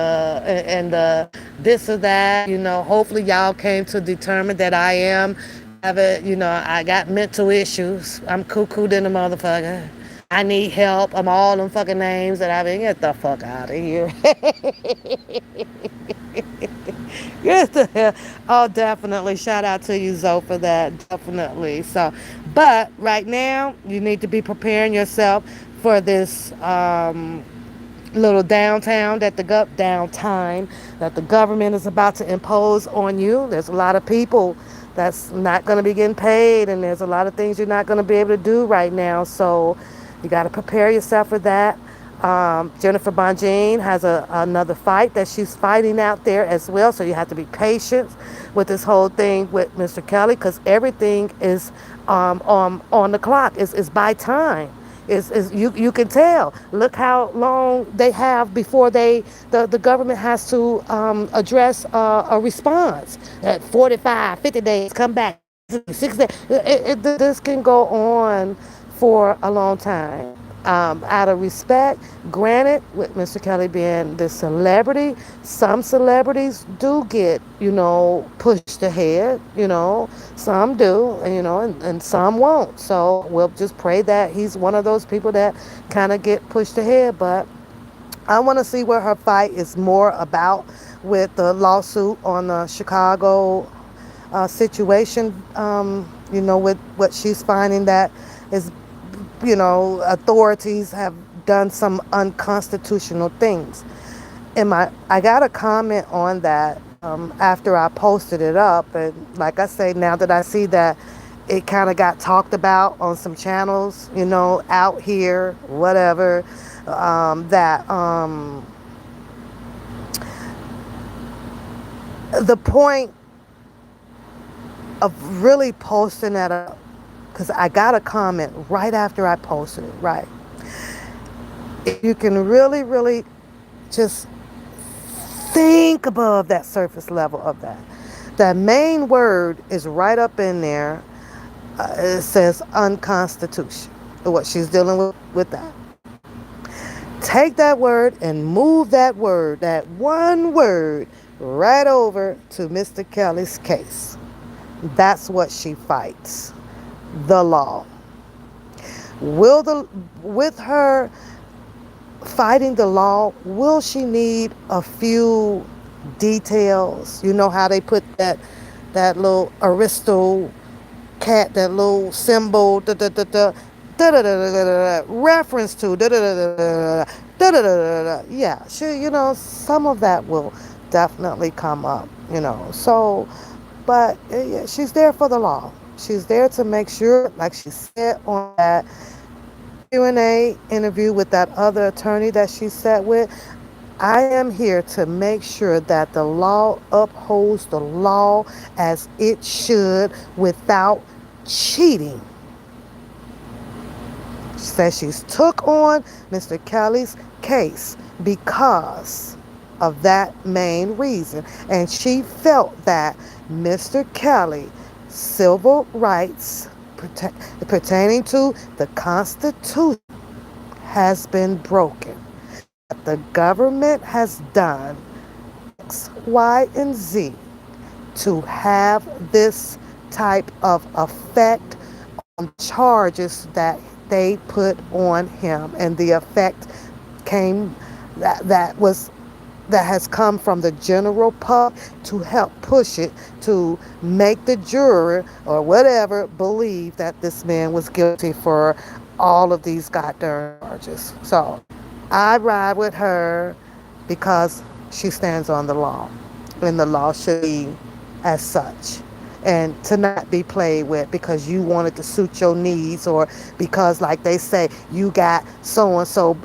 this or that. Hopefully y'all came to determine that I am having, I got mental issues. I'm cuckoo than a motherfucker. I need help. I'm all them fucking names that I've been. Get the fuck out of here. Get the hell. Oh, definitely. Shout out to you, Zoe, for that. Definitely. So, but right now, you need to be preparing yourself for this little downtime that the government is about to impose on you. There's a lot of people that's not going to be getting paid, and there's a lot of things you're not going to be able to do right now. So you got to prepare yourself for that. Jennifer Bonjean has another fight that she's fighting out there as well. So you have to be patient with this whole thing with Mr. Kelly because everything is on the clock. Is by time. Is you can tell. Look how long they have before the government has to address a response. At 45, 50 days, come back. 6 days. This can go on for a long time. Out of respect, granted, with Mr. Kelly being the celebrity, some celebrities do get, pushed ahead, some do, and some won't. So we'll just pray that he's one of those people that kind of get pushed ahead. But I want to see what her fight is more about with the lawsuit on the Chicago situation, with what she's finding that is, authorities have done some unconstitutional things. I got a comment on that after I posted it up, and like I say, now that I see that it kind of got talked about on some channels, out here, whatever, that the point of really posting that up, because I got a comment right after I posted it, right? If you can really, really just think above that surface level of that. That main word is right up in there. It says unconstitutional. What she's dealing with that. Take that word and move that word, that one word, right over to Mr. Kelly's case. That's what she fights. The law. With her fighting the law, will she need a few details? You know how they put that little aristo cat, that little symbol, reference to, yeah, she, some of that will definitely come up, So, but yeah, she's there for the law. She's there to make sure, like she said on that Q&A interview with that other attorney that she sat with, I am here to make sure that the law upholds the law as it should without cheating. She says she's took on Mr. Kelly's case because of that main reason. And she felt that Mr. Kelly civil rights pertaining to the Constitution has been broken. The government has done X, Y, and Z to have this type of effect on charges that they put on him, and the effect came that has come from the general public to help push it to make the juror or whatever believe that this man was guilty for all of these goddamn charges. So I ride with her because she stands on the law, and the law should be as such, and to not be played with because you wanted to suit your needs, or because, like they say, you got so and so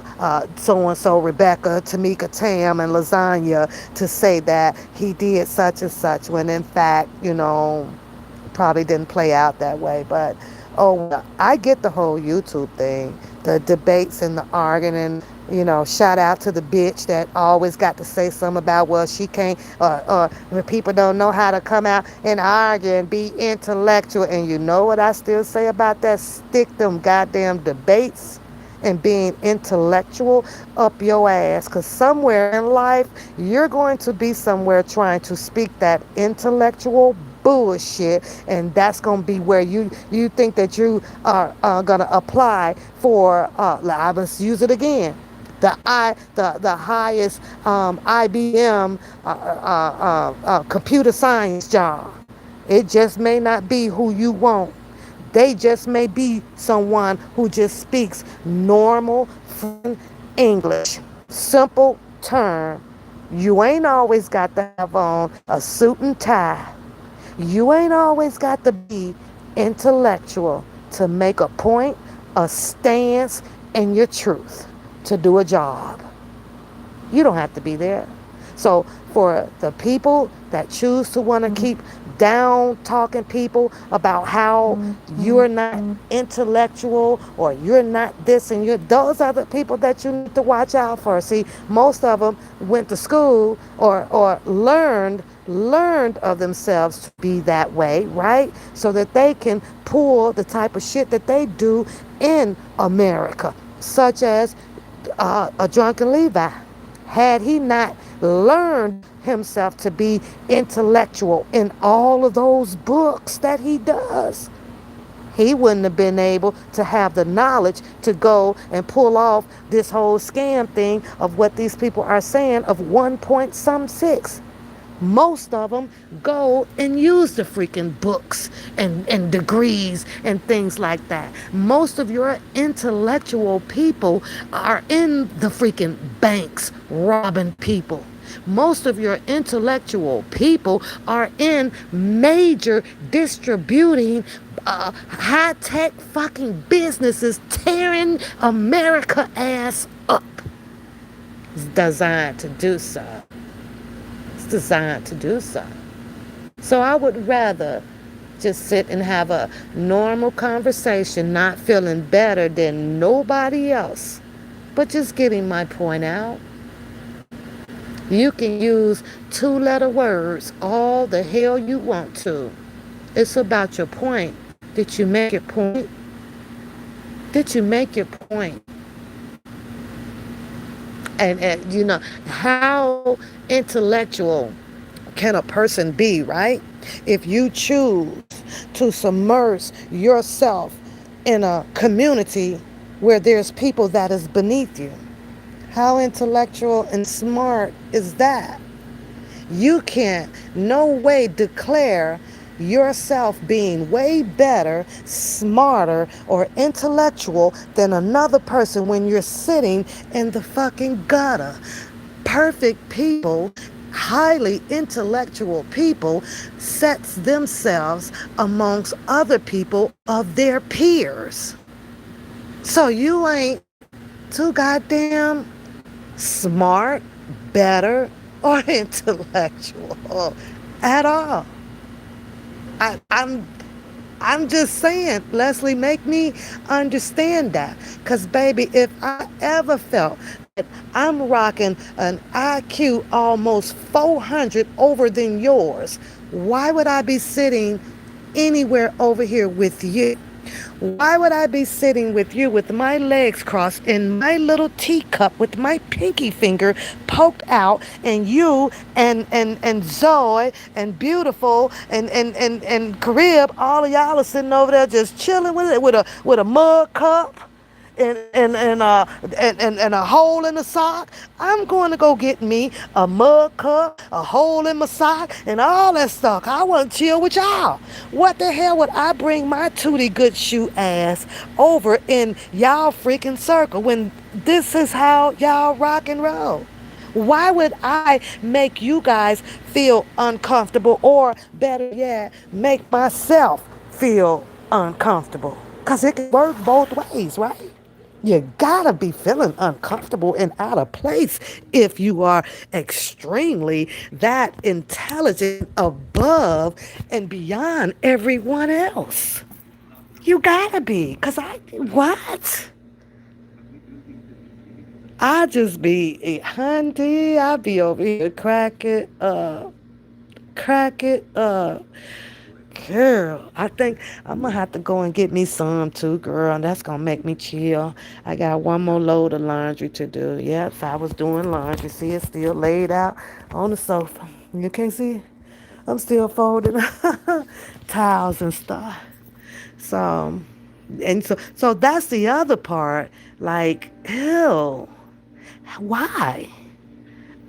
Rebecca, Tamika, Tam, and Lasagna to say that he did such and such, when in fact, probably didn't play out that way. But I get the whole YouTube thing, the debates and the arguing. Shout out to the bitch that always got to say something about, well, she can't, when people don't know how to come out and argue and be intellectual. And you know what I still say about that? Stick them goddamn debates and being intellectual up your ass, because somewhere in life you're going to be somewhere trying to speak that intellectual bullshit, and that's going to be where you think that you are going to apply for, I must use it again, the highest IBM computer science job. It just may not be who you want. They just may be someone who just speaks normal English, simple term. You ain't always got to have on a suit and tie. You ain't always got to be intellectual to make a point, a stance, and your truth. to do a job. You don't have to be there. So for the people that choose to want to keep down talking people about how you're not intellectual or you're not this and you're those are the people that you need to watch out for. See, most of them went to school or learned of themselves to be that way, right? So that they can pull the type of shit that they do in America, such as a drunken Levi. Had he not learned himself to be intellectual in all of those books that he does, he wouldn't have been able to have the knowledge to go and pull off this whole scam thing of what these people are saying of 1.6. Most of them go and use the freaking books and degrees and things like that. Most of your intellectual people are in the freaking banks robbing people. Most of your intellectual people are in major distributing high tech fucking businesses tearing America ass up. It's designed to do so. It's designed to do so. So I would rather just sit and have a normal conversation, not feeling better than nobody else, but just getting my point out. You can use two-letter words all the hell you want to. It's about your point. Did you make your point? Did you make your point? And you know, how intellectual can a person be, right? If you choose to submerge yourself in a community where there's people that is beneath you. How intellectual and smart is that? You can't no way declare yourself being way better, smarter, or intellectual than another person when you're sitting in the fucking gutter. Perfect people, highly intellectual people, sets themselves amongst other people of their peers. So you ain't too goddamn smart, better, or intellectual at all. I, I'm I'm just saying, Leslie, make me understand that. Because, baby, if I ever felt that I'm rocking an IQ almost 400 over than yours, why would I be sitting anywhere over here with you? Why would I be sitting with you with my legs crossed in my little teacup with my pinky finger poked out and you and Zoe and Beautiful and Carib, all of y'all are sitting over there just chilling with it with a mug cup and a hole in the sock. I'm going to go get me a mug cup, a hole in my sock, and all that stuff. I want to chill with y'all. What the hell would I bring my tootie good shoe ass over in y'all freaking circle when this is how y'all rock and roll? Why would I make you guys feel uncomfortable or better yet, make myself feel uncomfortable? Because it can work both ways, right? You gotta be feeling uncomfortable and out of place if you are extremely that intelligent above and beyond everyone else. You gotta be. Because what? I just be, hunty, I be over here crack it up. Crack it up. Girl, I think I'm gonna have to go and get me some too, girl. And that's gonna make me chill. I got one more load of laundry to do. Yep, I was doing laundry. See, it's still laid out on the sofa. You can't see it? I'm still folding towels and stuff. So, so that's the other part. Like, ew, why?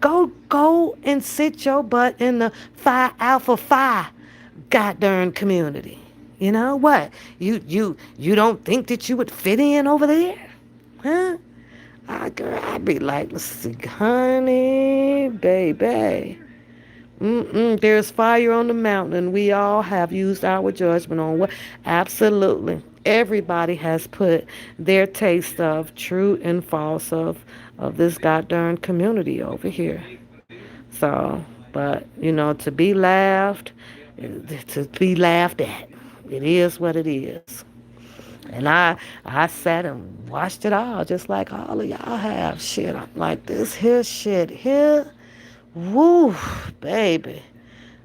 Go and sit your butt in the Phi Alpha Phi goddamn community. You know what? You don't think that you would fit in over there? Huh? Girl, I'd be like, let's see, honey, baby. There's fire on the mountain, and we all have used our judgment on what. Absolutely. Everybody has put their taste of true and false of this goddamn community over here. So, but you know, to be laughed at, it is what it is. And I sat and watched it all, just like all of y'all have. Shit, I'm like this here shit here. Woo, baby.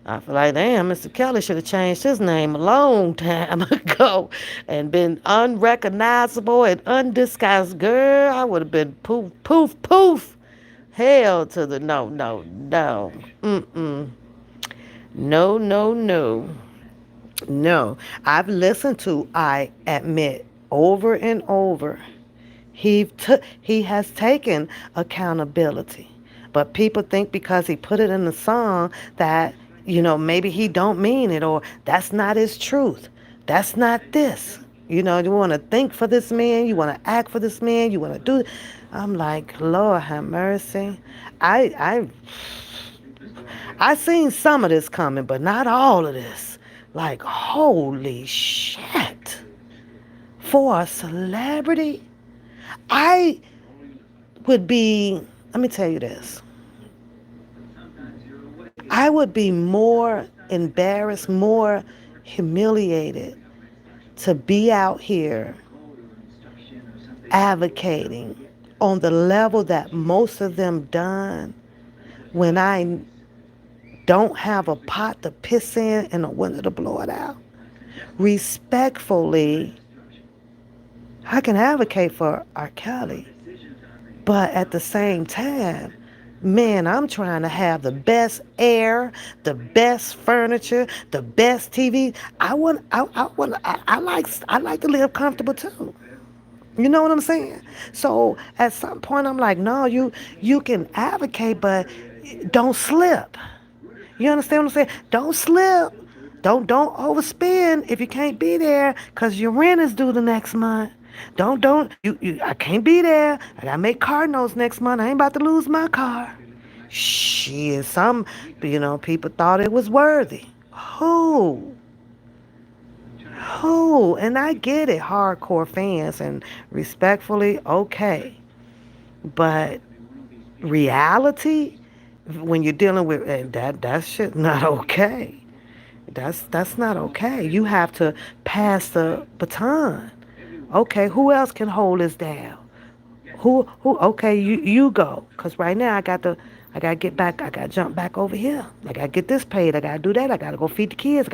I feel like, damn, Mr. Kelly should have changed his name a long time ago and been unrecognizable and undisguised. Girl, I would have been poof, poof, poof. Hell to the no, no, no. Mm-mm. No, no, no. No. I've listened to, I admit, over and over. He has taken accountability. But people think because he put it in the song that, you know, maybe he don't mean it or that's not his truth. That's not this. You know, you want to think for this man, you want to act for this man, you want to do. I'm like, Lord have mercy. I I I seen some of this coming, but not all of this. Like, holy shit. For a celebrity, I would be, let me tell you this. I would be more embarrassed, more humiliated to be out here advocating on the level that most of them done when I don't have a pot to piss in and a window to blow it out. Respectfully, I can advocate for R. Kelly, but at the same time, man, I'm trying to have the best air, the best furniture, the best TV. I like to live comfortable too. You know what I'm saying? So at some point, I'm like, no, you can advocate, but don't slip. You understand what I'm saying? Don't slip. Don't overspend if you can't be there because your rent is due the next month. Don't you I can't be there. I gotta make car notes next month. I ain't about to lose my car. Shit, some people thought it was worthy. Who? Who? And I get it, hardcore fans and respectfully, okay. But reality, when you're dealing with that shit not okay. That's not okay. You have to pass the baton. Okay, who else can hold this down? Who okay, you go. Cause right now I gotta get back, I gotta jump back over here. I gotta get this paid, I gotta do that, I gotta go feed the kids,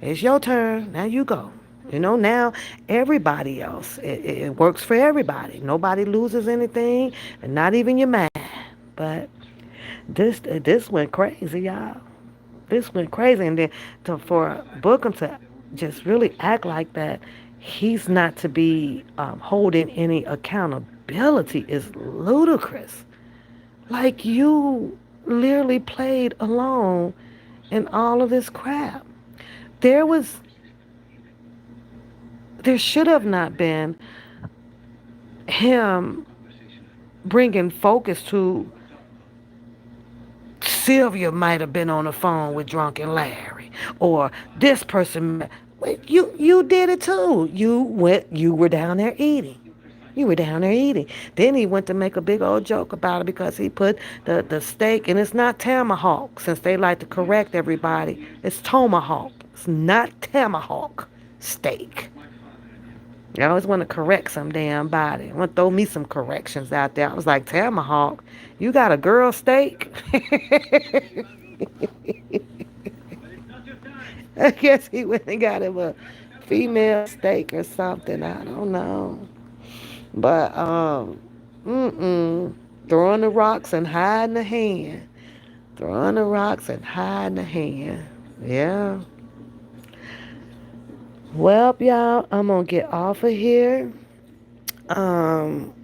it's your turn. Now you go. Now everybody else. It works for everybody. Nobody loses anything, and not even your man. But this went crazy, y'all. This went crazy, and then for Bookham to just really act like that, he's not to be holding any accountability is ludicrous. Like you literally played along in all of this crap. There was, there should have not been him bringing focus to Sylvia might have been on the phone with drunken Larry, or this person. Wait, you did it too. You were down there eating. You were down there eating. Then he went to make a big old joke about it because he put the steak, and it's not tomahawk, since they like to correct everybody. It's tomahawk. It's not tomahawk steak. I always want to correct some damn body. I want to throw me some corrections out there. I was like, tomahawk, you got a girl steak? I guess he went and got him a female steak or something. I don't know. But throwing the rocks and hiding the hand. Throwing the rocks and hiding the hand. Yeah. Well, y'all, I'm gonna get off of here. Um,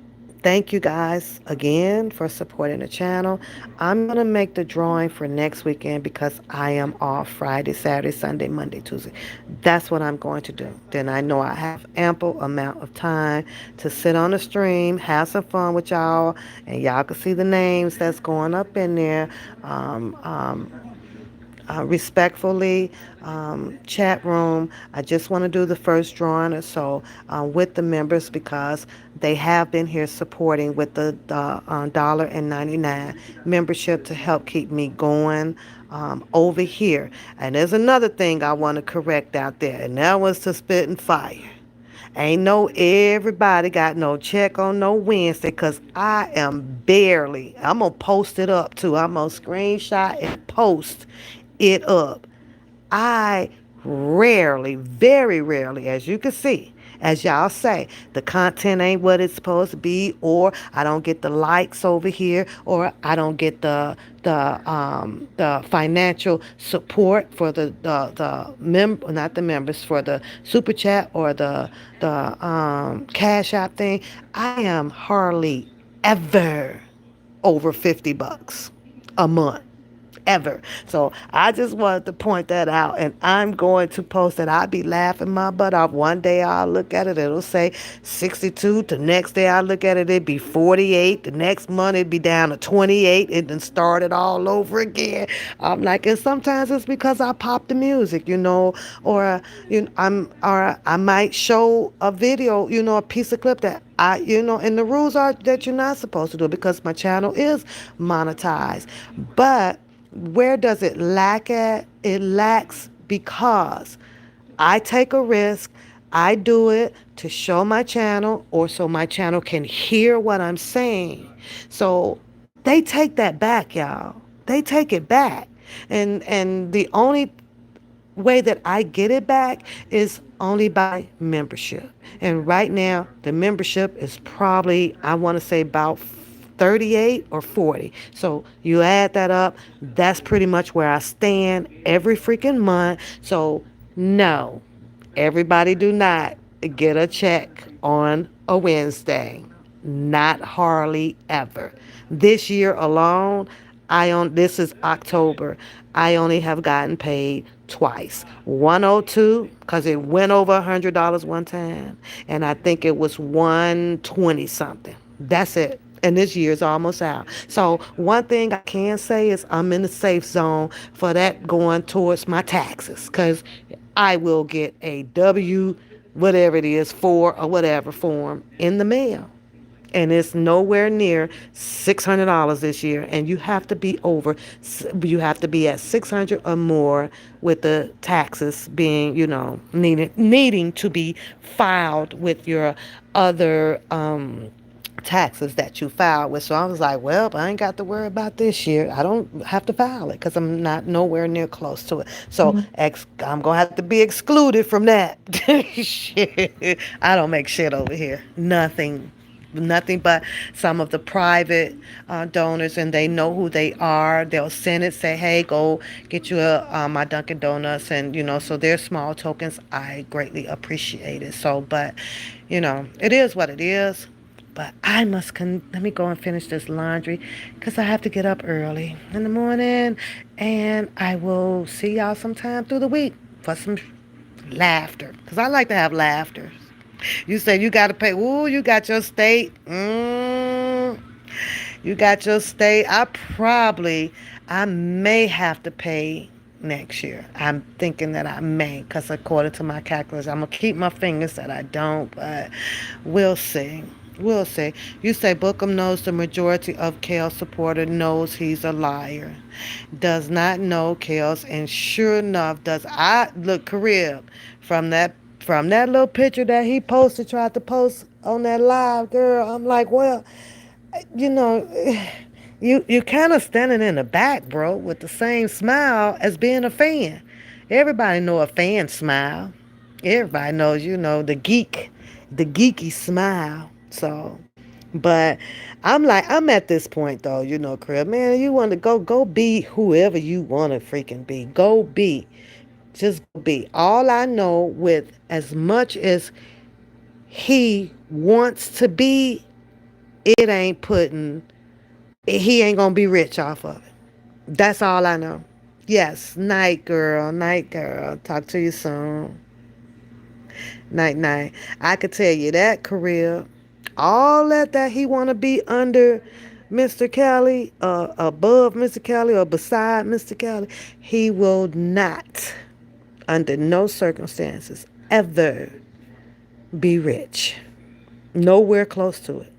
Thank you guys again for supporting the channel. I'm going to make the drawing for next weekend because I am off Friday, Saturday, Sunday, Monday, Tuesday. That's what I'm going to do. Then I know I have ample amount of time to sit on the stream, have some fun with y'all, and y'all can see the names that's going up in there. Um, um, Respectfully, chat room, I just want to do the first drawing or so with the members because they have been here supporting with the $1.99 membership to help keep me going over here. And there's another thing I want to correct out there, and that was to spit and fire. Ain't no everybody got no check on no Wednesday because I am barely. I'm going to post it up too. I'm going to screenshot and post it up. I rarely, very rarely, as you can see, as y'all say, the content ain't what it's supposed to be, or I don't get the likes over here, or I don't get the financial support for not the members for the super chat or the cash app thing. I am hardly ever over $50 a month ever. So I just wanted to point that out, and I'm going to post it. I'll be laughing my butt off. One day I'll look at it, it'll say 62. The next day I look at it, it'd be 48. The next month it'd be down to 28. It then started all over again. I'm like, and sometimes it's because I pop the music, or or I might show a video, a piece of clip that and the rules are that you're not supposed to do it because my channel is monetized. But where does it lack at? It lacks because I take a risk. I do it to show my channel or so my channel can hear what I'm saying. So they take that back, y'all. They take it back. And the only way that I get it back is only by membership. And right now, the membership is probably, I want to say, about 38 or 40. So you add that up, that's pretty much where I stand every freaking month. So, no, everybody do not get a check on a Wednesday. Not hardly ever. This year alone, this is October. I only have gotten paid twice. 102 because it went over $100 one time, and I think it was 120 something. That's it. And this year's almost out. So one thing I can say is I'm in the safe zone for that going towards my taxes because I will get a whatever it is, for or whatever form in the mail, and it's nowhere near $600 this year, and you have to be at 600 or more with the taxes being needing to be filed with your other taxes that you filed with. So I was like, well, I ain't got to worry about this year. I don't have to file it because I'm not nowhere near close to it. So I'm going to have to be excluded from that. Shit. I don't make shit over here. Nothing but some of the private donors, and they know who they are. They'll send it, say, hey, go get you my Dunkin' Donuts, and so they're small tokens. I greatly appreciate it. So, but it is what it is. But let me go and finish this laundry because I have to get up early in the morning, and I will see y'all sometime through the week for some laughter because I like to have laughter. You said you got to pay. Ooh, you got your state. You got your state. I may have to pay next year. I'm thinking that I may because according to my calculus, I'm going to keep my fingers that I don't, but we'll see. We'll see. You say Bookham knows the majority of Kale's supporter knows he's a liar. Does not know Kale's, and sure enough, does I look Carib from that little picture that he tried to post on that live, girl. I'm like, well, you know, you kind of standing in the back, bro, with the same smile as being a fan. Everybody know a fan smile. Everybody knows, the geeky smile. So, but I'm at this point though, Crib, man, you want to go be whoever you want to freaking be. Go be. Just go be. All I know with as much as he wants to be, it ain't putting, he ain't gonna be rich off of it. That's all I know. Yes, night girl, night girl. Talk to you soon. Night night. I could tell you that career, all that he wanna be under Mr. Kelly, above Mr. Kelly, or beside Mr. Kelly, he will not, under no circumstances, ever be rich. Nowhere close to it.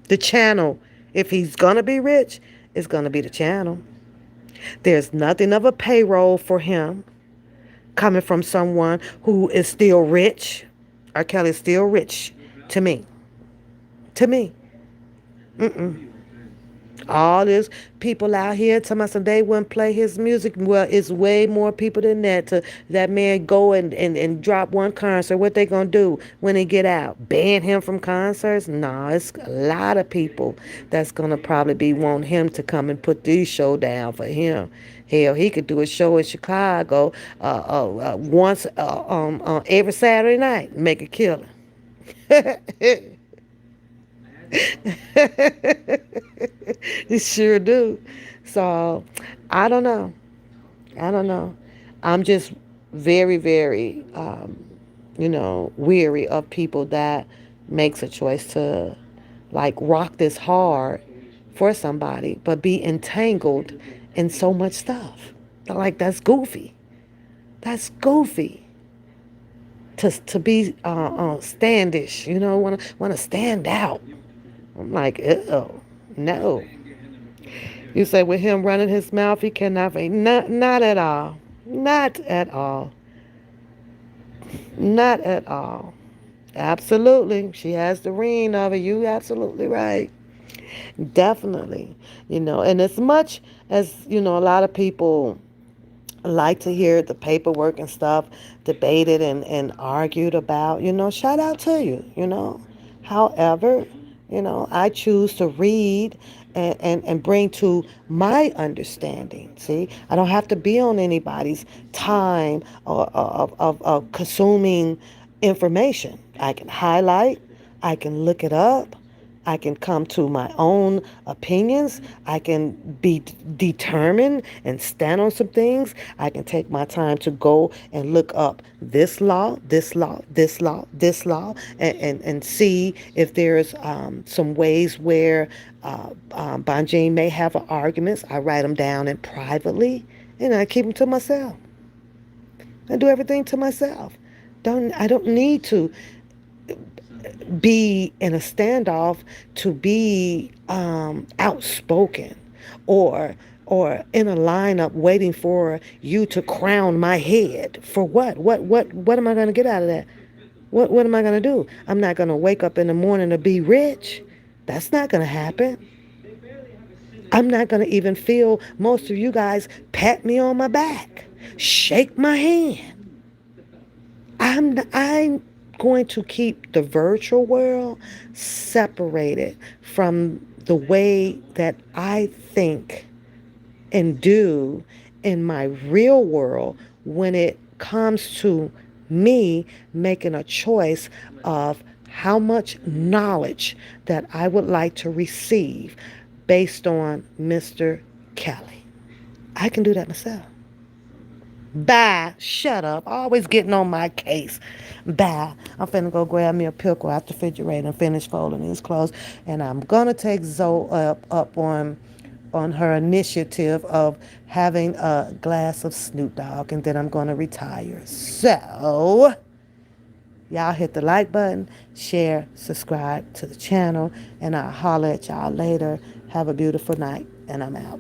The channel, if he's going to be rich, is going to be the channel. There's nothing of a payroll for him coming from someone who is still rich. R. Kelly is still rich to me. To me. Mm-mm. All this people out here telling us they wouldn't play his music. Well, it's way more people than that to that man go and drop one concert. What they gonna do when they get out? Ban him from concerts? No, it's a lot of people that's gonna probably be want him to come and put these show down for him. Hell, he could do a show in Chicago once every Saturday night, make a killing. You sure do. So I don't know. I don't know. I'm just very, very, weary of people that makes a choice to like rock this hard for somebody, but be entangled in so much stuff. Like that's goofy. That's goofy. To be standish, wanna stand out. I'm like, oh no. You say with him running his mouth, he cannot. Not at all. Not at all. Not at all. Absolutely. She has the ring of it. You absolutely right. Definitely. And as much as, a lot of people like to hear the paperwork and stuff debated and argued about, shout out to you. However, I choose to read and bring to my understanding. See, I don't have to be on anybody's time of consuming information. I can highlight, I can look it up, I can come to my own opinions. I can be determined and stand on some things. I can take my time to go and look up this law, this law, this law, this law, and see if there's some ways where Bonjean may have arguments. I write them down and privately, and I keep them to myself. I do everything to myself. I don't need to be in a standoff to be outspoken or in a lineup waiting for you to crown my head. For what am I going to get out of that? What am I going to do? I'm not going to wake up in the morning to be rich. That's not going to happen. I'm not going to even feel most of you guys pat me on my back, shake my hand. I'm going to keep the virtual world separated from the way that I think and do in my real world when it comes to me making a choice of how much knowledge that I would like to receive based on Mr. Kelly. I can do that myself. Bye. Shut up. Always getting on my case. Bye. I'm finna go grab me a pickle out the refrigerator and finish folding these clothes. And I'm gonna take Zoe up on her initiative of having a glass of Snoop Dogg, and then I'm gonna retire. So y'all hit the like button, share, subscribe to the channel, and I'll holler at y'all later. Have a beautiful night, and I'm out.